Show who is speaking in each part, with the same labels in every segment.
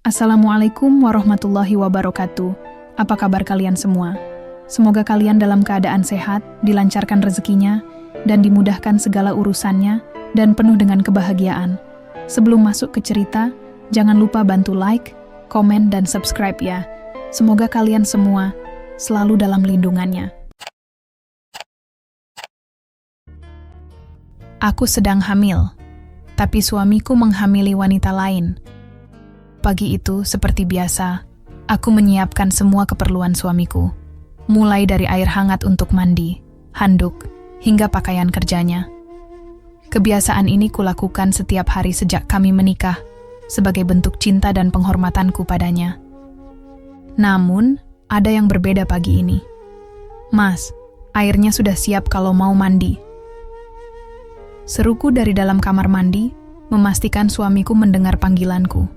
Speaker 1: Assalamualaikum warahmatullahi wabarakatuh. Apa kabar kalian semua? Semoga kalian dalam keadaan sehat, dilancarkan rezekinya, dan dimudahkan segala urusannya, dan penuh dengan kebahagiaan. Sebelum masuk ke cerita, jangan lupa bantu like, komen, dan subscribe ya. Semoga kalian semua selalu dalam lindungannya. Aku sedang hamil, tapi suamiku menghamili wanita lain. Pagi itu, seperti biasa, aku menyiapkan semua keperluan suamiku, mulai dari air hangat untuk mandi, handuk, hingga pakaian kerjanya. Kebiasaan ini kulakukan setiap hari sejak kami menikah, sebagai bentuk cinta dan penghormatanku padanya. Namun, ada yang berbeda pagi ini. "Mas, airnya sudah siap kalau mau mandi." Seruku dari dalam kamar mandi, memastikan suamiku mendengar panggilanku.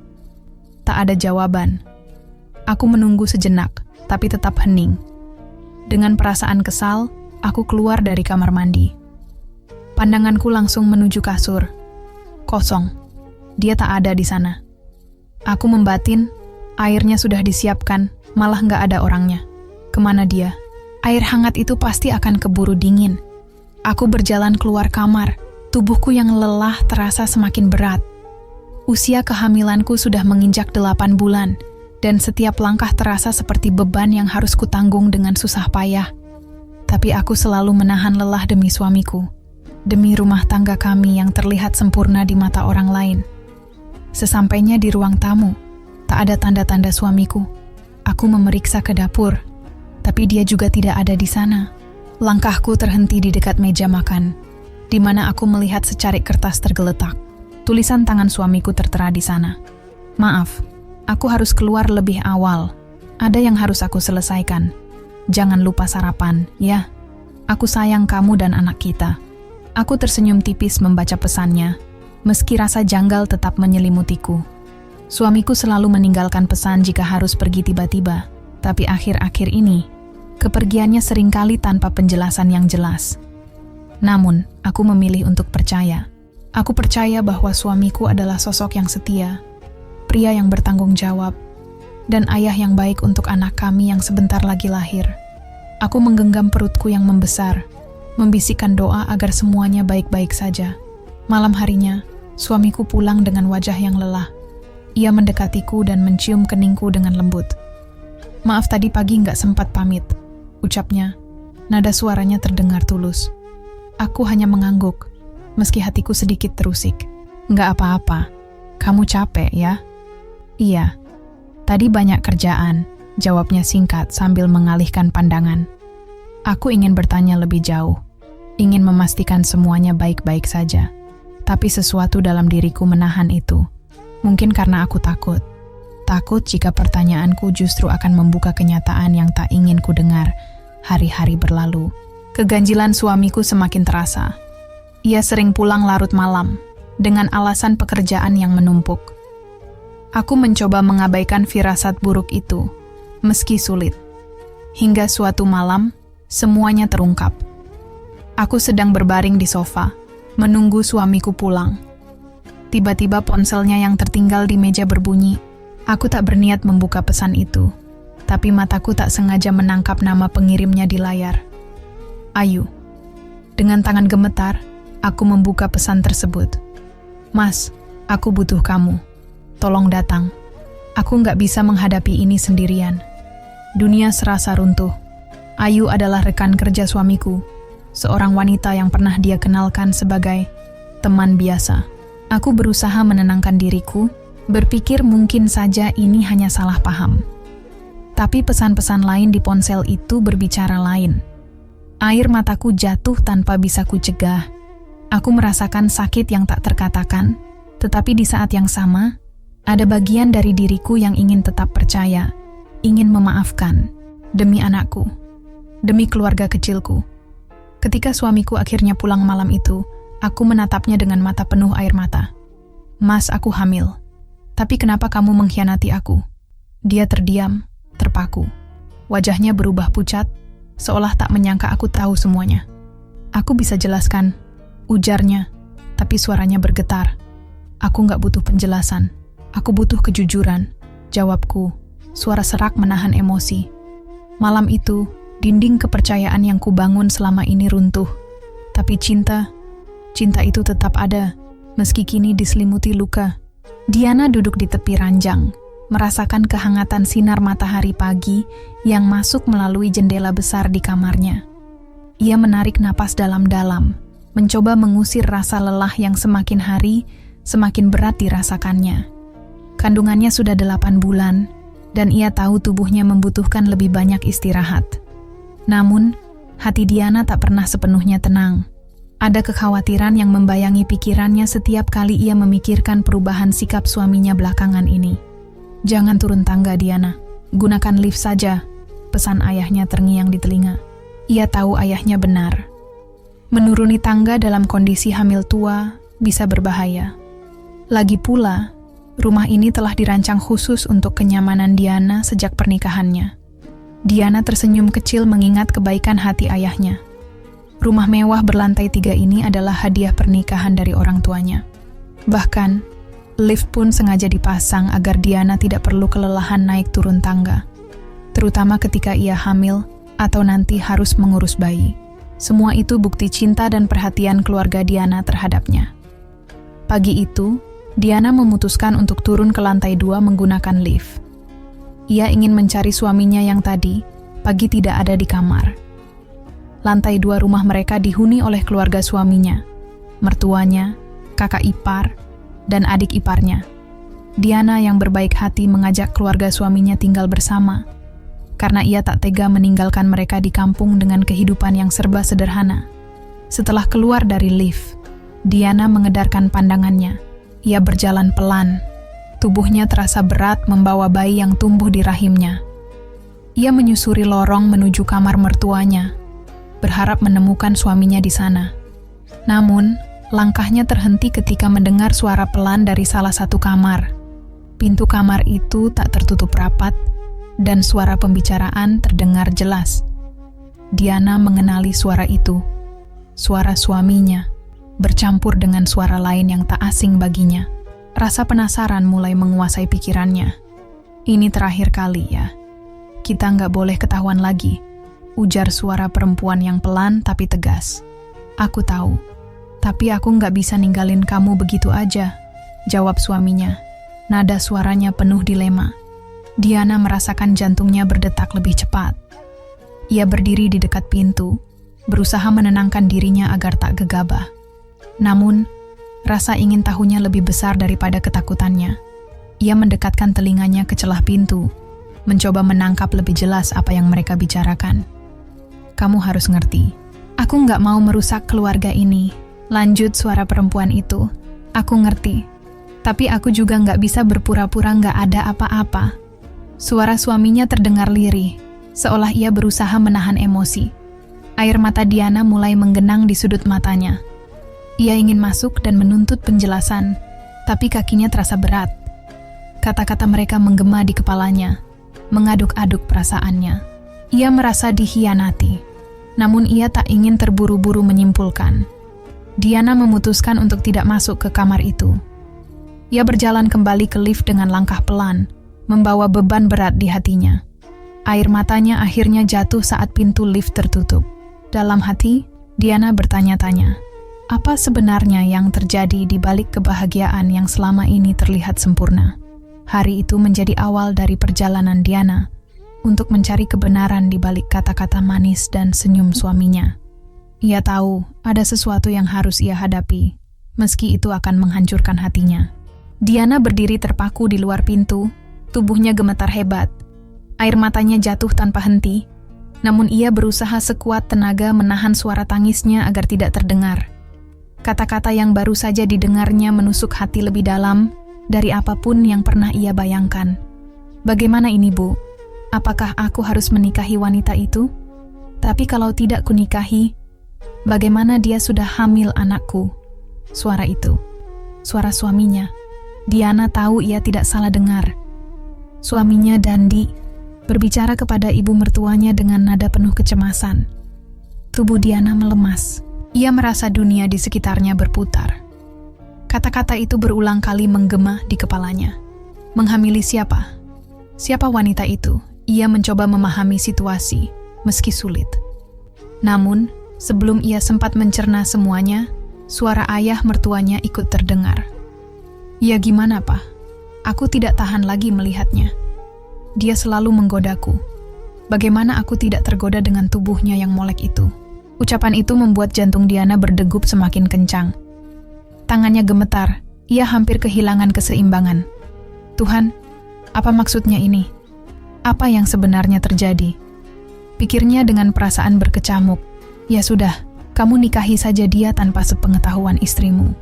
Speaker 1: Tak ada jawaban. Aku menunggu sejenak, tapi tetap hening. Dengan perasaan kesal, aku keluar dari kamar mandi. Pandanganku langsung menuju kasur. Kosong. Dia tak ada di sana. Aku membatin, airnya sudah disiapkan, malah nggak ada orangnya. Kemana dia? Air hangat itu pasti akan keburu dingin. Aku berjalan keluar kamar. Tubuhku yang lelah terasa semakin berat. Usia kehamilanku sudah menginjak 8 bulan, dan setiap langkah terasa seperti beban yang harus kutanggung dengan susah payah. Tapi aku selalu menahan lelah demi suamiku, demi rumah tangga kami yang terlihat sempurna di mata orang lain. Sesampainya di ruang tamu, tak ada tanda-tanda suamiku. Aku memeriksa ke dapur, tapi dia juga tidak ada di sana. Langkahku terhenti di dekat meja makan, di mana aku melihat secarik kertas tergeletak. Tulisan tangan suamiku tertera di sana. "Maaf, aku harus keluar lebih awal. Ada yang harus aku selesaikan. Jangan lupa sarapan, ya. Aku sayang kamu dan anak kita." Aku tersenyum tipis membaca pesannya, meski rasa janggal tetap menyelimutiku. Suamiku selalu meninggalkan pesan jika harus pergi tiba-tiba, tapi akhir-akhir ini, kepergiannya seringkali tanpa penjelasan yang jelas. Namun, aku memilih untuk percaya. Aku percaya bahwa suamiku adalah sosok yang setia, pria yang bertanggung jawab, dan ayah yang baik untuk anak kami yang sebentar lagi lahir. Aku menggenggam perutku yang membesar, membisikkan doa agar semuanya baik-baik saja. Malam harinya, suamiku pulang dengan wajah yang lelah. Ia mendekatiku dan mencium keningku dengan lembut. "Maaf tadi pagi nggak sempat pamit," ucapnya. Nada suaranya terdengar tulus. Aku hanya mengangguk, meski hatiku sedikit terusik. "Nggak apa-apa, kamu capek ya?" "Iya, tadi banyak kerjaan," jawabnya singkat sambil mengalihkan pandangan. Aku ingin bertanya lebih jauh, ingin memastikan semuanya baik-baik saja. Tapi sesuatu dalam diriku menahan itu. Mungkin karena aku takut. Takut jika pertanyaanku justru akan membuka kenyataan yang tak ingin ku dengar. Hari-hari berlalu. Keganjilan suamiku semakin terasa. Ia sering pulang larut malam, dengan alasan pekerjaan yang menumpuk. Aku mencoba mengabaikan firasat buruk itu, meski sulit. Hingga suatu malam, semuanya terungkap. Aku sedang berbaring di sofa, menunggu suamiku pulang. Tiba-tiba ponselnya yang tertinggal di meja berbunyi. Aku tak berniat membuka pesan itu, tapi mataku tak sengaja menangkap nama pengirimnya di layar. Ayu. Dengan tangan gemetar, aku membuka pesan tersebut. "Mas, aku butuh kamu. Tolong datang. Aku nggak bisa menghadapi ini sendirian." Dunia serasa runtuh. Ayu adalah rekan kerja suamiku, seorang wanita yang pernah dia kenalkan sebagai teman biasa. Aku berusaha menenangkan diriku, berpikir mungkin saja ini hanya salah paham. Tapi pesan-pesan lain di ponsel itu berbicara lain. Air mataku jatuh tanpa bisa kucegah. Aku merasakan sakit yang tak terkatakan, tetapi di saat yang sama, ada bagian dari diriku yang ingin tetap percaya, ingin memaafkan, demi anakku, demi keluarga kecilku. Ketika suamiku akhirnya pulang malam itu, aku menatapnya dengan mata penuh air mata. "Mas, aku hamil. Tapi kenapa kamu mengkhianati aku?" Dia terdiam, terpaku. Wajahnya berubah pucat, seolah tak menyangka aku tahu semuanya. "Aku bisa jelaskan," ujarnya, tapi suaranya bergetar. "Aku nggak butuh penjelasan. Aku butuh kejujuran. jawabku, suara serak menahan emosi. Malam itu, dinding kepercayaan yang kubangun selama ini runtuh. Tapi cinta itu tetap ada, meski kini diselimuti luka. Diana duduk di tepi ranjang, merasakan kehangatan sinar matahari pagi yang masuk melalui jendela besar di kamarnya. Ia menarik napas dalam-dalam, mencoba mengusir rasa lelah yang semakin hari semakin berat dirasakannya. Kandungannya sudah 8 bulan, dan ia tahu tubuhnya membutuhkan lebih banyak istirahat. Namun, hati Diana tak pernah sepenuhnya tenang. Ada kekhawatiran yang membayangi pikirannya setiap kali ia memikirkan perubahan sikap suaminya belakangan ini. "Jangan turun tangga, Diana. Gunakan lift saja," pesan ayahnya terngiang di telinga. Ia tahu ayahnya benar. Menuruni tangga dalam kondisi hamil tua bisa berbahaya. Lagi pula, rumah ini telah dirancang khusus untuk kenyamanan Diana sejak pernikahannya. Diana tersenyum kecil mengingat kebaikan hati ayahnya. Rumah mewah berlantai 3 ini adalah hadiah pernikahan dari orang tuanya. Bahkan, lift pun sengaja dipasang agar Diana tidak perlu kelelahan naik turun tangga, terutama ketika ia hamil atau nanti harus mengurus bayi. Semua itu bukti cinta dan perhatian keluarga Diana terhadapnya. Pagi itu, Diana memutuskan untuk turun ke lantai 2 menggunakan lift. Ia ingin mencari suaminya yang tadi pagi tidak ada di kamar. Lantai 2 rumah mereka dihuni oleh keluarga suaminya, mertuanya, kakak ipar, dan adik iparnya. Diana yang berbaik hati mengajak keluarga suaminya tinggal bersama, karena ia tak tega meninggalkan mereka di kampung dengan kehidupan yang serba sederhana. Setelah keluar dari lift, Diana mengedarkan pandangannya. Ia berjalan pelan. Tubuhnya terasa berat membawa bayi yang tumbuh di rahimnya. Ia menyusuri lorong menuju kamar mertuanya, berharap menemukan suaminya di sana. Namun, langkahnya terhenti ketika mendengar suara pelan dari salah satu kamar. Pintu kamar itu tak tertutup rapat, dan suara pembicaraan terdengar jelas. Diana mengenali suara itu. Suara suaminya, bercampur dengan suara lain yang tak asing baginya. Rasa penasaran mulai menguasai pikirannya. "Ini terakhir kali ya. Kita nggak boleh ketahuan lagi," ujar suara perempuan yang pelan tapi tegas. "Aku tahu, tapi aku nggak bisa ninggalin kamu begitu aja," jawab suaminya. Nada suaranya penuh dilema. Diana merasakan jantungnya berdetak lebih cepat. Ia berdiri di dekat pintu, berusaha menenangkan dirinya agar tak gegabah. Namun, rasa ingin tahunya lebih besar daripada ketakutannya. Ia mendekatkan telinganya ke celah pintu, mencoba menangkap lebih jelas apa yang mereka bicarakan. "Kamu harus ngerti, aku nggak mau merusak keluarga ini," lanjut suara perempuan itu. "Aku ngerti, tapi aku juga nggak bisa berpura-pura nggak ada apa-apa." Suara suaminya terdengar lirih, seolah ia berusaha menahan emosi. Air mata Diana mulai menggenang di sudut matanya. Ia ingin masuk dan menuntut penjelasan, tapi kakinya terasa berat. Kata-kata mereka menggema di kepalanya, mengaduk-aduk perasaannya. Ia merasa dikhianati, namun ia tak ingin terburu-buru menyimpulkan. Diana memutuskan untuk tidak masuk ke kamar itu. Ia berjalan kembali ke lift dengan langkah pelan, membawa beban berat di hatinya. Air matanya akhirnya jatuh saat pintu lift tertutup. Dalam hati, Diana bertanya-tanya, apa sebenarnya yang terjadi di balik kebahagiaan yang selama ini terlihat sempurna? Hari itu menjadi awal dari perjalanan Diana untuk mencari kebenaran di balik kata-kata manis dan senyum suaminya. Ia tahu ada sesuatu yang harus ia hadapi, meski itu akan menghancurkan hatinya. Diana berdiri terpaku di luar pintu, tubuhnya gemetar hebat. Air matanya jatuh tanpa henti, namun ia berusaha sekuat tenaga menahan suara tangisnya agar tidak terdengar. Kata-kata yang baru saja didengarnya menusuk hati lebih dalam dari apapun yang pernah ia bayangkan. "Bagaimana ini, Bu? Apakah aku harus menikahi wanita itu? Tapi kalau tidak kunikahi, bagaimana dia sudah hamil anakku?" Suara itu, suara suaminya. Diana tahu ia tidak salah dengar. Suaminya Dandi berbicara kepada ibu mertuanya dengan nada penuh kecemasan. Tubuh Diana melemas. Ia merasa dunia di sekitarnya berputar. Kata-kata itu berulang kali menggema di kepalanya. Menghamili siapa? Siapa wanita itu? Ia mencoba memahami situasi, meski sulit. Namun, sebelum ia sempat mencerna semuanya, suara ayah mertuanya ikut terdengar. "Ya gimana, Pak? Aku tidak tahan lagi melihatnya. Dia selalu menggodaku. Bagaimana aku tidak tergoda dengan tubuhnya yang molek itu?" Ucapan itu membuat jantung Diana berdegup semakin kencang. Tangannya gemetar, ia hampir kehilangan keseimbangan. "Tuhan, apa maksudnya ini? Apa yang sebenarnya terjadi?" Pikirnya dengan perasaan berkecamuk. "Ya sudah, kamu nikahi saja dia tanpa sepengetahuan istrimu.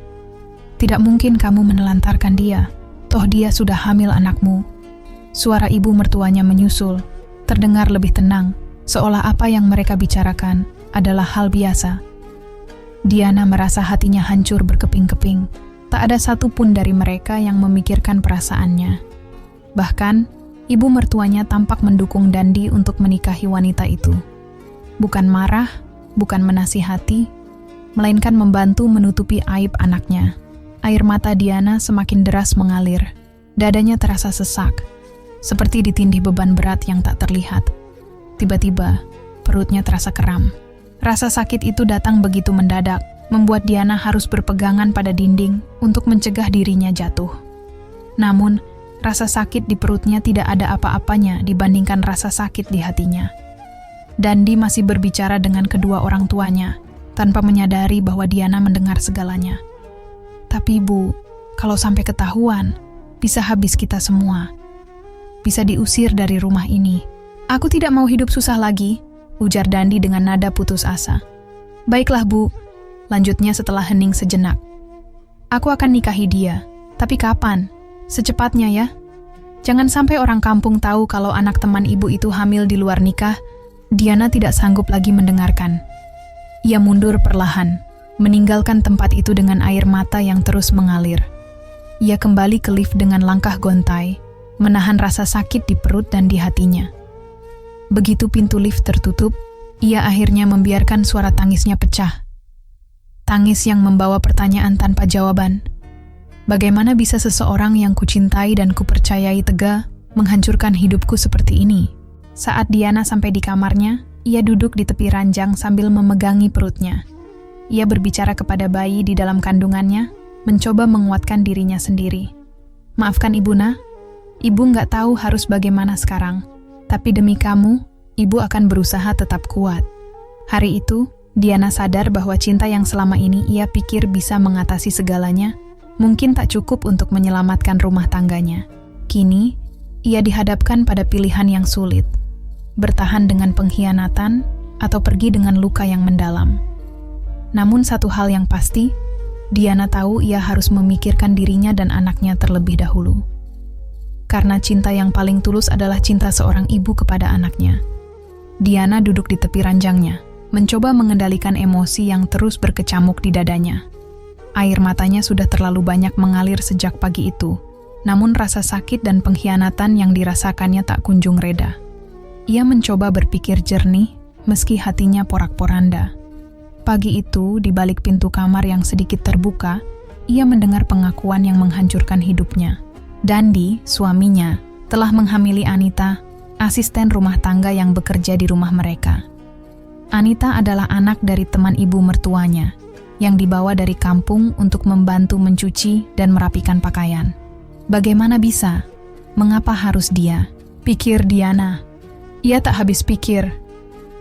Speaker 1: Tidak mungkin kamu menelantarkan dia, toh dia sudah hamil anakmu." Suara ibu mertuanya menyusul, terdengar lebih tenang, seolah apa yang mereka bicarakan adalah hal biasa. Diana merasa hatinya hancur berkeping-keping. Tak ada satupun dari mereka yang memikirkan perasaannya. Bahkan, ibu mertuanya tampak mendukung Dandi untuk menikahi wanita itu. Bukan marah, bukan menasihati, melainkan membantu menutupi aib anaknya. Air mata Diana semakin deras mengalir. Dadanya terasa sesak, seperti ditindih beban berat yang tak terlihat. Tiba-tiba, perutnya terasa kram. Rasa sakit itu datang begitu mendadak, membuat Diana harus berpegangan pada dinding untuk mencegah dirinya jatuh. Namun, rasa sakit di perutnya tidak ada apa-apanya dibandingkan rasa sakit di hatinya. Dandi masih berbicara dengan kedua orang tuanya, tanpa menyadari bahwa Diana mendengar segalanya. "Tapi Bu, kalau sampai ketahuan, bisa habis kita semua. Bisa diusir dari rumah ini. Aku tidak mau hidup susah lagi," ujar Dandi dengan nada putus asa. "Baiklah Bu," lanjutnya setelah hening sejenak. "Aku akan nikahi dia, tapi kapan? Secepatnya ya. Jangan sampai orang kampung tahu kalau anak teman ibu itu hamil di luar nikah." Diana tidak sanggup lagi mendengarkan. Ia mundur perlahan, meninggalkan tempat itu dengan air mata yang terus mengalir. Ia kembali ke lift dengan langkah gontai, menahan rasa sakit di perut dan di hatinya. Begitu pintu lift tertutup, ia akhirnya membiarkan suara tangisnya pecah. Tangis yang membawa pertanyaan tanpa jawaban. Bagaimana bisa seseorang yang kucintai dan kupercayai tega menghancurkan hidupku seperti ini? Saat Diana sampai di kamarnya, ia duduk di tepi ranjang sambil memegangi perutnya. Ia berbicara kepada bayi di dalam kandungannya, mencoba menguatkan dirinya sendiri. "Maafkan Ibu, Nak. Ibu nggak tahu harus bagaimana sekarang. Tapi demi kamu, Ibu akan berusaha tetap kuat." Hari itu, Diana sadar bahwa cinta yang selama ini ia pikir bisa mengatasi segalanya, mungkin tak cukup untuk menyelamatkan rumah tangganya. Kini, ia dihadapkan pada pilihan yang sulit. Bertahan dengan pengkhianatan atau pergi dengan luka yang mendalam. Namun satu hal yang pasti, Diana tahu ia harus memikirkan dirinya dan anaknya terlebih dahulu. Karena cinta yang paling tulus adalah cinta seorang ibu kepada anaknya. Diana duduk di tepi ranjangnya, mencoba mengendalikan emosi yang terus berkecamuk di dadanya. Air matanya sudah terlalu banyak mengalir sejak pagi itu, namun rasa sakit dan pengkhianatan yang dirasakannya tak kunjung reda. Ia mencoba berpikir jernih, meski hatinya porak-poranda. Pagi itu, di balik pintu kamar yang sedikit terbuka, ia mendengar pengakuan yang menghancurkan hidupnya. Dandi, suaminya, telah menghamili Anita, asisten rumah tangga yang bekerja di rumah mereka. Anita adalah anak dari teman ibu mertuanya, yang dibawa dari kampung untuk membantu mencuci dan merapikan pakaian. Bagaimana bisa? Mengapa harus dia? Pikir Diana. Ia tak habis pikir,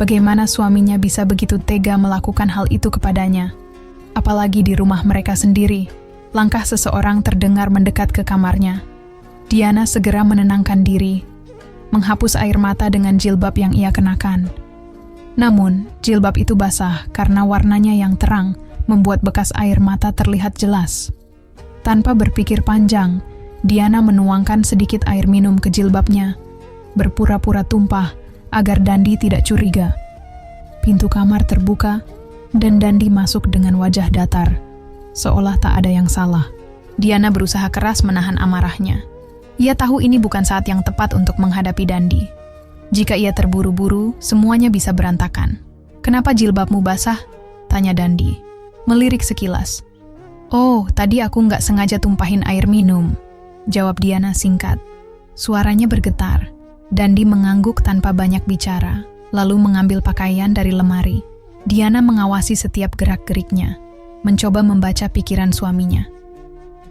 Speaker 1: bagaimana suaminya bisa begitu tega melakukan hal itu kepadanya. Apalagi di rumah mereka sendiri. Langkah seseorang terdengar mendekat ke kamarnya. Diana segera menenangkan diri, menghapus air mata dengan jilbab yang ia kenakan. Namun, jilbab itu basah karena warnanya yang terang membuat bekas air mata terlihat jelas. Tanpa berpikir panjang, Diana menuangkan sedikit air minum ke jilbabnya, berpura-pura tumpah agar Dandi tidak curiga. Pintu kamar terbuka, dan Dandi masuk dengan wajah datar, seolah tak ada yang salah. Diana berusaha keras menahan amarahnya. Ia tahu ini bukan saat yang tepat untuk menghadapi Dandi. Jika ia terburu-buru, semuanya bisa berantakan. "Kenapa jilbabmu basah?" tanya Dandi, melirik sekilas. "Oh, tadi aku nggak sengaja tumpahin air minum," jawab Diana singkat. Suaranya bergetar. Dandi mengangguk tanpa banyak bicara, lalu mengambil pakaian dari lemari. Diana mengawasi setiap gerak-geriknya, mencoba membaca pikiran suaminya.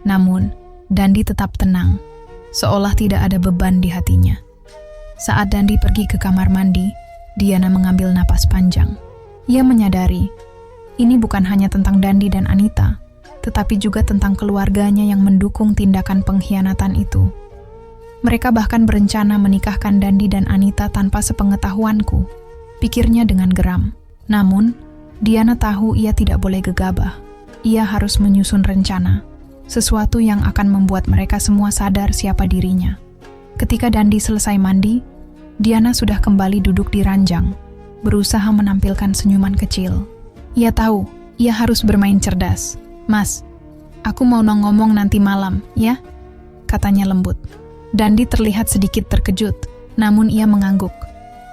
Speaker 1: Namun, Dandi tetap tenang, seolah tidak ada beban di hatinya. Saat Dandi pergi ke kamar mandi, Diana mengambil napas panjang. Ia menyadari, ini bukan hanya tentang Dandi dan Anita, tetapi juga tentang keluarganya yang mendukung tindakan pengkhianatan itu. Mereka bahkan berencana menikahkan Dandi dan Anita tanpa sepengetahuanku, pikirnya dengan geram. Namun, Diana tahu ia tidak boleh gegabah. Ia harus menyusun rencana, sesuatu yang akan membuat mereka semua sadar siapa dirinya. Ketika Dandi selesai mandi, Diana sudah kembali duduk di ranjang, berusaha menampilkan senyuman kecil. Ia tahu, ia harus bermain cerdas. "Mas, aku mau ngomong nanti malam, ya?" katanya lembut. Dandi terlihat sedikit terkejut, namun ia mengangguk.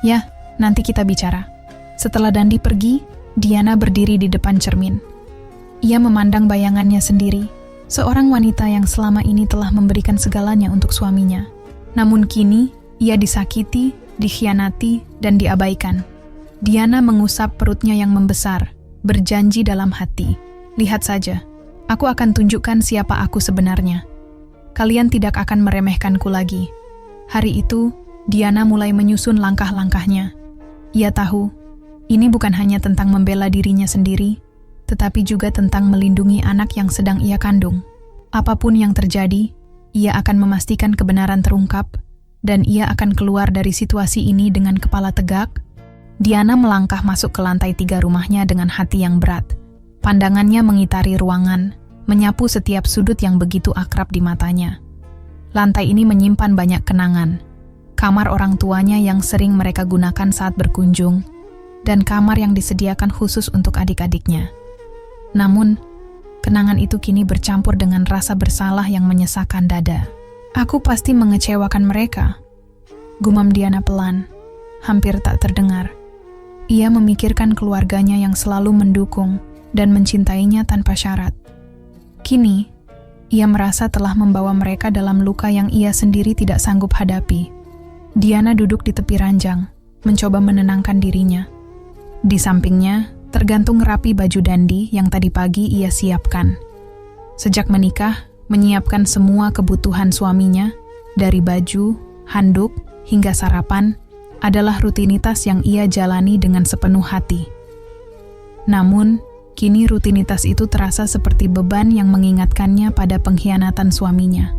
Speaker 1: "Ya, nanti kita bicara." Setelah Dandi pergi, Diana berdiri di depan cermin. Ia memandang bayangannya sendiri, seorang wanita yang selama ini telah memberikan segalanya untuk suaminya. Namun kini, ia disakiti, dikhianati, dan diabaikan. Diana mengusap perutnya yang membesar, berjanji dalam hati, "Lihat saja, aku akan tunjukkan siapa aku sebenarnya. Kalian tidak akan meremehkanku lagi." Hari itu, Diana mulai menyusun langkah-langkahnya. Ia tahu, ini bukan hanya tentang membela dirinya sendiri, tetapi juga tentang melindungi anak yang sedang ia kandung. Apapun yang terjadi, ia akan memastikan kebenaran terungkap, dan ia akan keluar dari situasi ini dengan kepala tegak. Diana melangkah masuk ke lantai 3 rumahnya dengan hati yang berat. Pandangannya mengitari ruangan, menyapu setiap sudut yang begitu akrab di matanya. Lantai ini menyimpan banyak kenangan. Kamar orang tuanya yang sering mereka gunakan saat berkunjung, dan kamar yang disediakan khusus untuk adik-adiknya. Namun, kenangan itu kini bercampur dengan rasa bersalah yang menyesakkan dada. "Aku pasti mengecewakan mereka," gumam Diana pelan, hampir tak terdengar. Ia memikirkan keluarganya yang selalu mendukung dan mencintainya tanpa syarat. Kini, ia merasa telah membawa mereka dalam luka yang ia sendiri tidak sanggup hadapi. Diana duduk di tepi ranjang, mencoba menenangkan dirinya. Di sampingnya, tergantung rapi baju Dandi yang tadi pagi ia siapkan. Sejak menikah, menyiapkan semua kebutuhan suaminya, dari baju, handuk, hingga sarapan, adalah rutinitas yang ia jalani dengan sepenuh hati. Namun, kini rutinitas itu terasa seperti beban yang mengingatkannya pada pengkhianatan suaminya.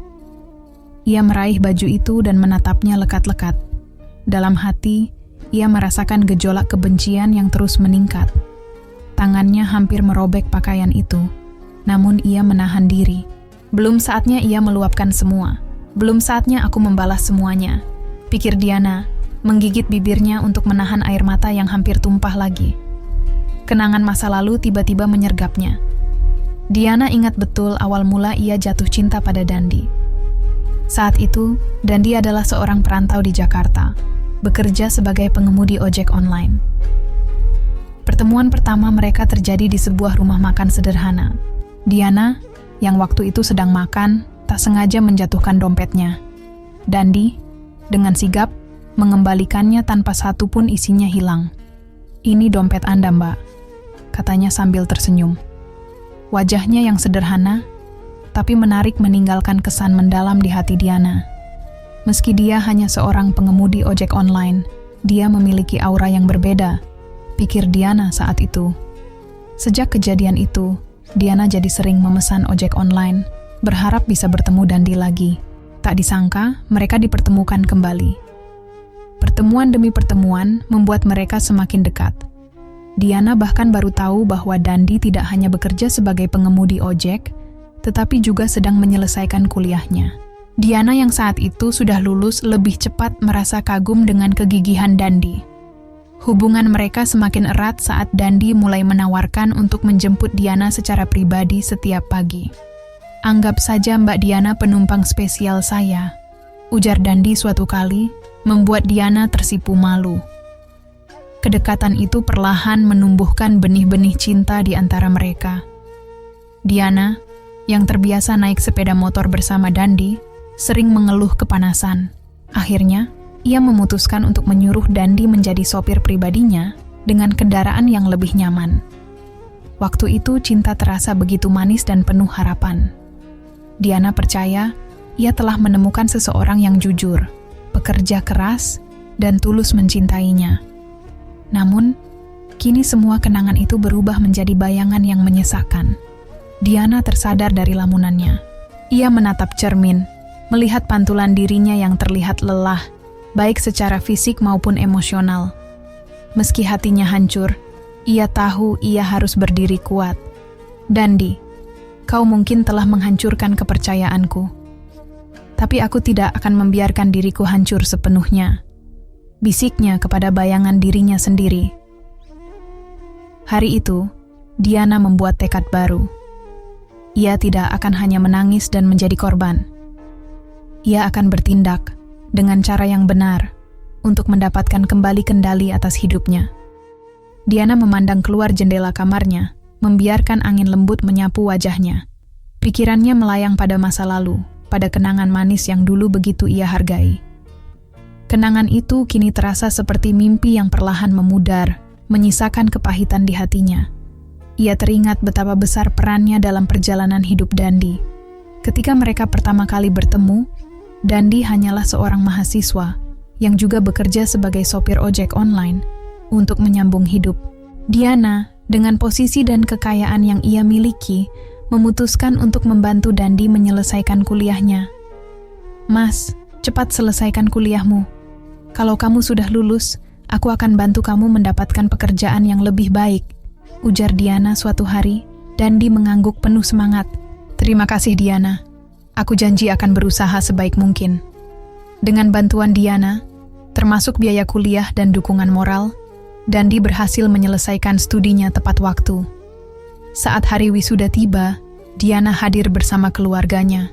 Speaker 1: Ia meraih baju itu dan menatapnya lekat-lekat. Dalam hati, ia merasakan gejolak kebencian yang terus meningkat. Tangannya hampir merobek pakaian itu, namun ia menahan diri. Belum saatnya ia meluapkan semua. Belum saatnya aku membalas semuanya, pikir Diana, menggigit bibirnya untuk menahan air mata yang hampir tumpah lagi. Kenangan masa lalu tiba-tiba menyergapnya. Diana ingat betul awal mula ia jatuh cinta pada Dandi. Saat itu, Dandi adalah seorang perantau di Jakarta, bekerja sebagai pengemudi ojek online. Pertemuan pertama mereka terjadi di sebuah rumah makan sederhana. Diana, yang waktu itu sedang makan, tak sengaja menjatuhkan dompetnya. Dandi, dengan sigap, mengembalikannya tanpa satu pun isinya hilang. "Ini dompet Anda, Mbak," katanya sambil tersenyum. Wajahnya yang sederhana, tapi menarik meninggalkan kesan mendalam di hati Diana. Meski dia hanya seorang pengemudi ojek online, dia memiliki aura yang berbeda, pikir Diana saat itu. Sejak kejadian itu, Diana jadi sering memesan ojek online, berharap bisa bertemu Dandi lagi. Tak disangka, mereka dipertemukan kembali. Pertemuan demi pertemuan membuat mereka semakin dekat. Diana bahkan baru tahu bahwa Dandi tidak hanya bekerja sebagai pengemudi ojek, tetapi juga sedang menyelesaikan kuliahnya. Diana yang saat itu sudah lulus lebih cepat merasa kagum dengan kegigihan Dandi. Hubungan mereka semakin erat saat Dandi mulai menawarkan untuk menjemput Diana secara pribadi setiap pagi. "Anggap saja Mbak Diana penumpang spesial saya," ujar Dandi suatu kali, membuat Diana tersipu malu. Kedekatan itu perlahan menumbuhkan benih-benih cinta di antara mereka. Diana, yang terbiasa naik sepeda motor bersama Dandi, sering mengeluh kepanasan. Akhirnya, ia memutuskan untuk menyuruh Dandi menjadi sopir pribadinya dengan kendaraan yang lebih nyaman. Waktu itu cinta terasa begitu manis dan penuh harapan. Diana percaya ia telah menemukan seseorang yang jujur, pekerja keras, dan tulus mencintainya. Namun, kini semua kenangan itu berubah menjadi bayangan yang menyesakkan. Diana tersadar dari lamunannya. Ia menatap cermin, melihat pantulan dirinya yang terlihat lelah, baik secara fisik maupun emosional. Meski hatinya hancur, ia tahu ia harus berdiri kuat. Dandi, kau mungkin telah menghancurkan kepercayaanku. Tapi aku tidak akan membiarkan diriku hancur sepenuhnya. Bisiknya kepada bayangan dirinya sendiri. Hari itu, Diana membuat tekad baru. Ia tidak akan hanya menangis dan menjadi korban. Ia akan bertindak dengan cara yang benar untuk mendapatkan kembali kendali atas hidupnya. Diana memandang keluar jendela kamarnya, membiarkan angin lembut menyapu wajahnya. Pikirannya melayang pada masa lalu, pada kenangan manis yang dulu begitu ia hargai. Kenangan itu kini terasa seperti mimpi yang perlahan memudar, menyisakan kepahitan di hatinya. Ia teringat betapa besar perannya dalam perjalanan hidup Dandi. Ketika mereka pertama kali bertemu, Dandi hanyalah seorang mahasiswa yang juga bekerja sebagai sopir ojek online untuk menyambung hidup. Diana, dengan posisi dan kekayaan yang ia miliki, memutuskan untuk membantu Dandi menyelesaikan kuliahnya. "Mas, cepat selesaikan kuliahmu. Kalau kamu sudah lulus, aku akan bantu kamu mendapatkan pekerjaan yang lebih baik," ujar Diana suatu hari. Dandi mengangguk penuh semangat. "Terima kasih Diana. Aku janji akan berusaha sebaik mungkin." Dengan bantuan Diana, termasuk biaya kuliah dan dukungan moral, Dandi berhasil menyelesaikan studinya tepat waktu. Saat hari wisuda tiba, Diana hadir bersama keluarganya.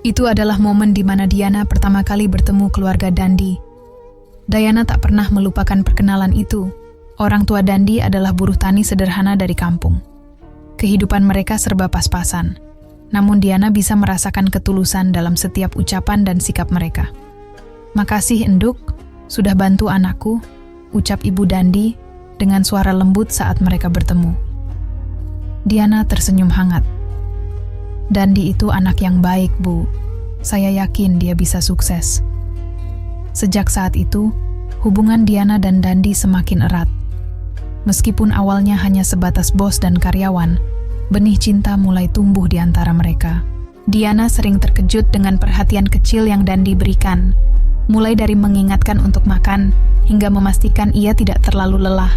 Speaker 1: Itu adalah momen di mana Diana pertama kali bertemu keluarga Dandi. Diana tak pernah melupakan perkenalan itu. Orang tua Dandi adalah buruh tani sederhana dari kampung. Kehidupan mereka serba pas-pasan, namun Diana bisa merasakan ketulusan dalam setiap ucapan dan sikap mereka. "Makasih Enduk, sudah bantu anakku," ucap Ibu Dandi dengan suara lembut saat mereka bertemu. Diana tersenyum hangat. "Dandi itu anak yang baik, Bu. Saya yakin dia bisa sukses." Sejak saat itu, hubungan Diana dan Dandi semakin erat. Meskipun awalnya hanya sebatas bos dan karyawan, benih cinta mulai tumbuh di antara mereka. Diana sering terkejut dengan perhatian kecil yang Dandi berikan, mulai dari mengingatkan untuk makan hingga memastikan ia tidak terlalu lelah.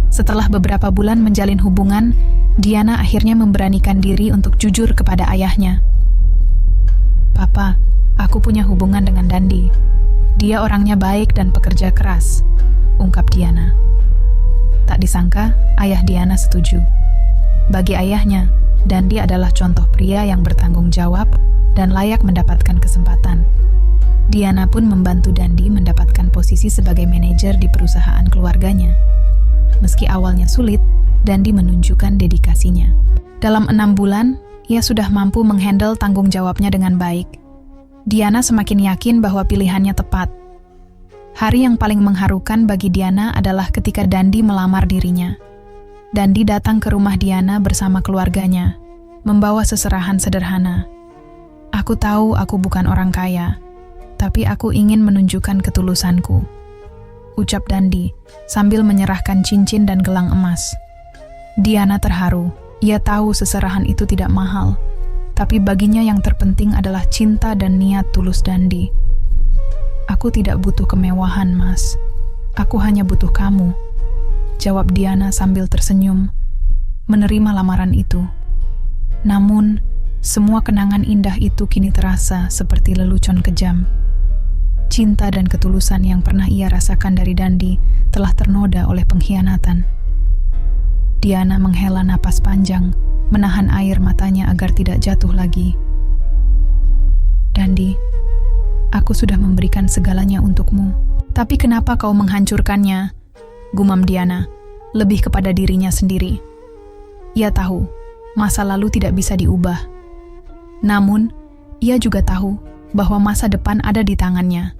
Speaker 1: Setelah beberapa bulan menjalin hubungan, Diana akhirnya memberanikan diri untuk jujur kepada ayahnya. "Papa, aku punya hubungan dengan Dandi. Dia orangnya baik dan pekerja keras," ungkap Diana. Tak disangka, ayah Diana setuju. Bagi ayahnya, Dandi adalah contoh pria yang bertanggung jawab dan layak mendapatkan kesempatan. Diana pun membantu Dandi mendapatkan posisi sebagai manajer di perusahaan keluarganya. Meski awalnya sulit, Dandi menunjukkan dedikasinya. Dalam 6 bulan, ia sudah mampu menghandle tanggung jawabnya dengan baik. Diana semakin yakin bahwa pilihannya tepat. Hari yang paling mengharukan bagi Diana adalah ketika Dandi melamar dirinya. Dandi datang ke rumah Diana bersama keluarganya, membawa seserahan sederhana. "Aku tahu aku bukan orang kaya, tapi aku ingin menunjukkan ketulusanku," ucap Dandi sambil menyerahkan cincin dan gelang emas. Diana terharu. Ia tahu seserahan itu tidak mahal, tapi baginya yang terpenting adalah cinta dan niat tulus Dandi. "Aku tidak butuh kemewahan, Mas. Aku hanya butuh kamu," jawab Diana sambil tersenyum, menerima lamaran itu. Namun, semua kenangan indah itu kini terasa seperti lelucon kejam. Cinta dan ketulusan yang pernah ia rasakan dari Dandi telah ternoda oleh pengkhianatan. Diana menghela napas panjang, menahan air matanya agar tidak jatuh lagi. "Dandi, aku sudah memberikan segalanya untukmu. Tapi kenapa kau menghancurkannya?" gumam Diana, lebih kepada dirinya sendiri. Ia tahu, masa lalu tidak bisa diubah. Namun, ia juga tahu bahwa masa depan ada di tangannya.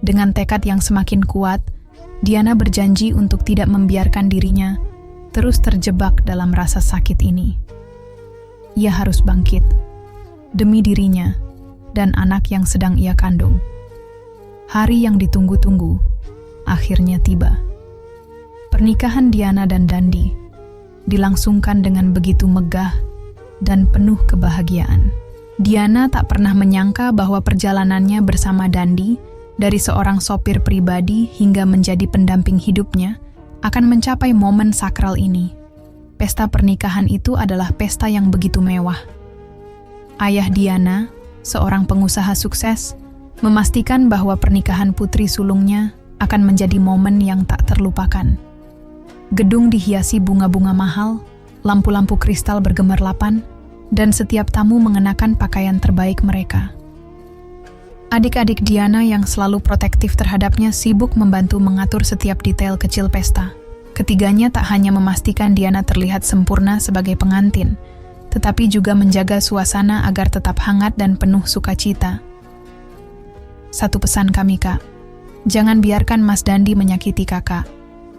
Speaker 1: Dengan tekad yang semakin kuat, Diana berjanji untuk tidak membiarkan dirinya terus terjebak dalam rasa sakit ini. Ia harus bangkit demi dirinya dan anak yang sedang ia kandung. Hari yang ditunggu-tunggu akhirnya tiba. Pernikahan Diana dan Dandi dilangsungkan dengan begitu megah dan penuh kebahagiaan. Diana tak pernah menyangka bahwa perjalanannya bersama Dandi, dari seorang sopir pribadi hingga menjadi pendamping hidupnya, akan mencapai momen sakral ini. Pesta pernikahan itu adalah pesta yang begitu mewah. Ayah Diana, seorang pengusaha sukses, memastikan bahwa pernikahan putri sulungnya akan menjadi momen yang tak terlupakan. Gedung dihiasi bunga-bunga mahal, lampu-lampu kristal bergemerlapan, dan setiap tamu mengenakan pakaian terbaik mereka. Adik-adik Diana yang selalu protektif terhadapnya sibuk membantu mengatur setiap detail kecil pesta. Ketiganya tak hanya memastikan Diana terlihat sempurna sebagai pengantin, tetapi juga menjaga suasana agar tetap hangat dan penuh sukacita. Satu pesan kami, Kak. Jangan biarkan Mas Dandi menyakiti Kakak.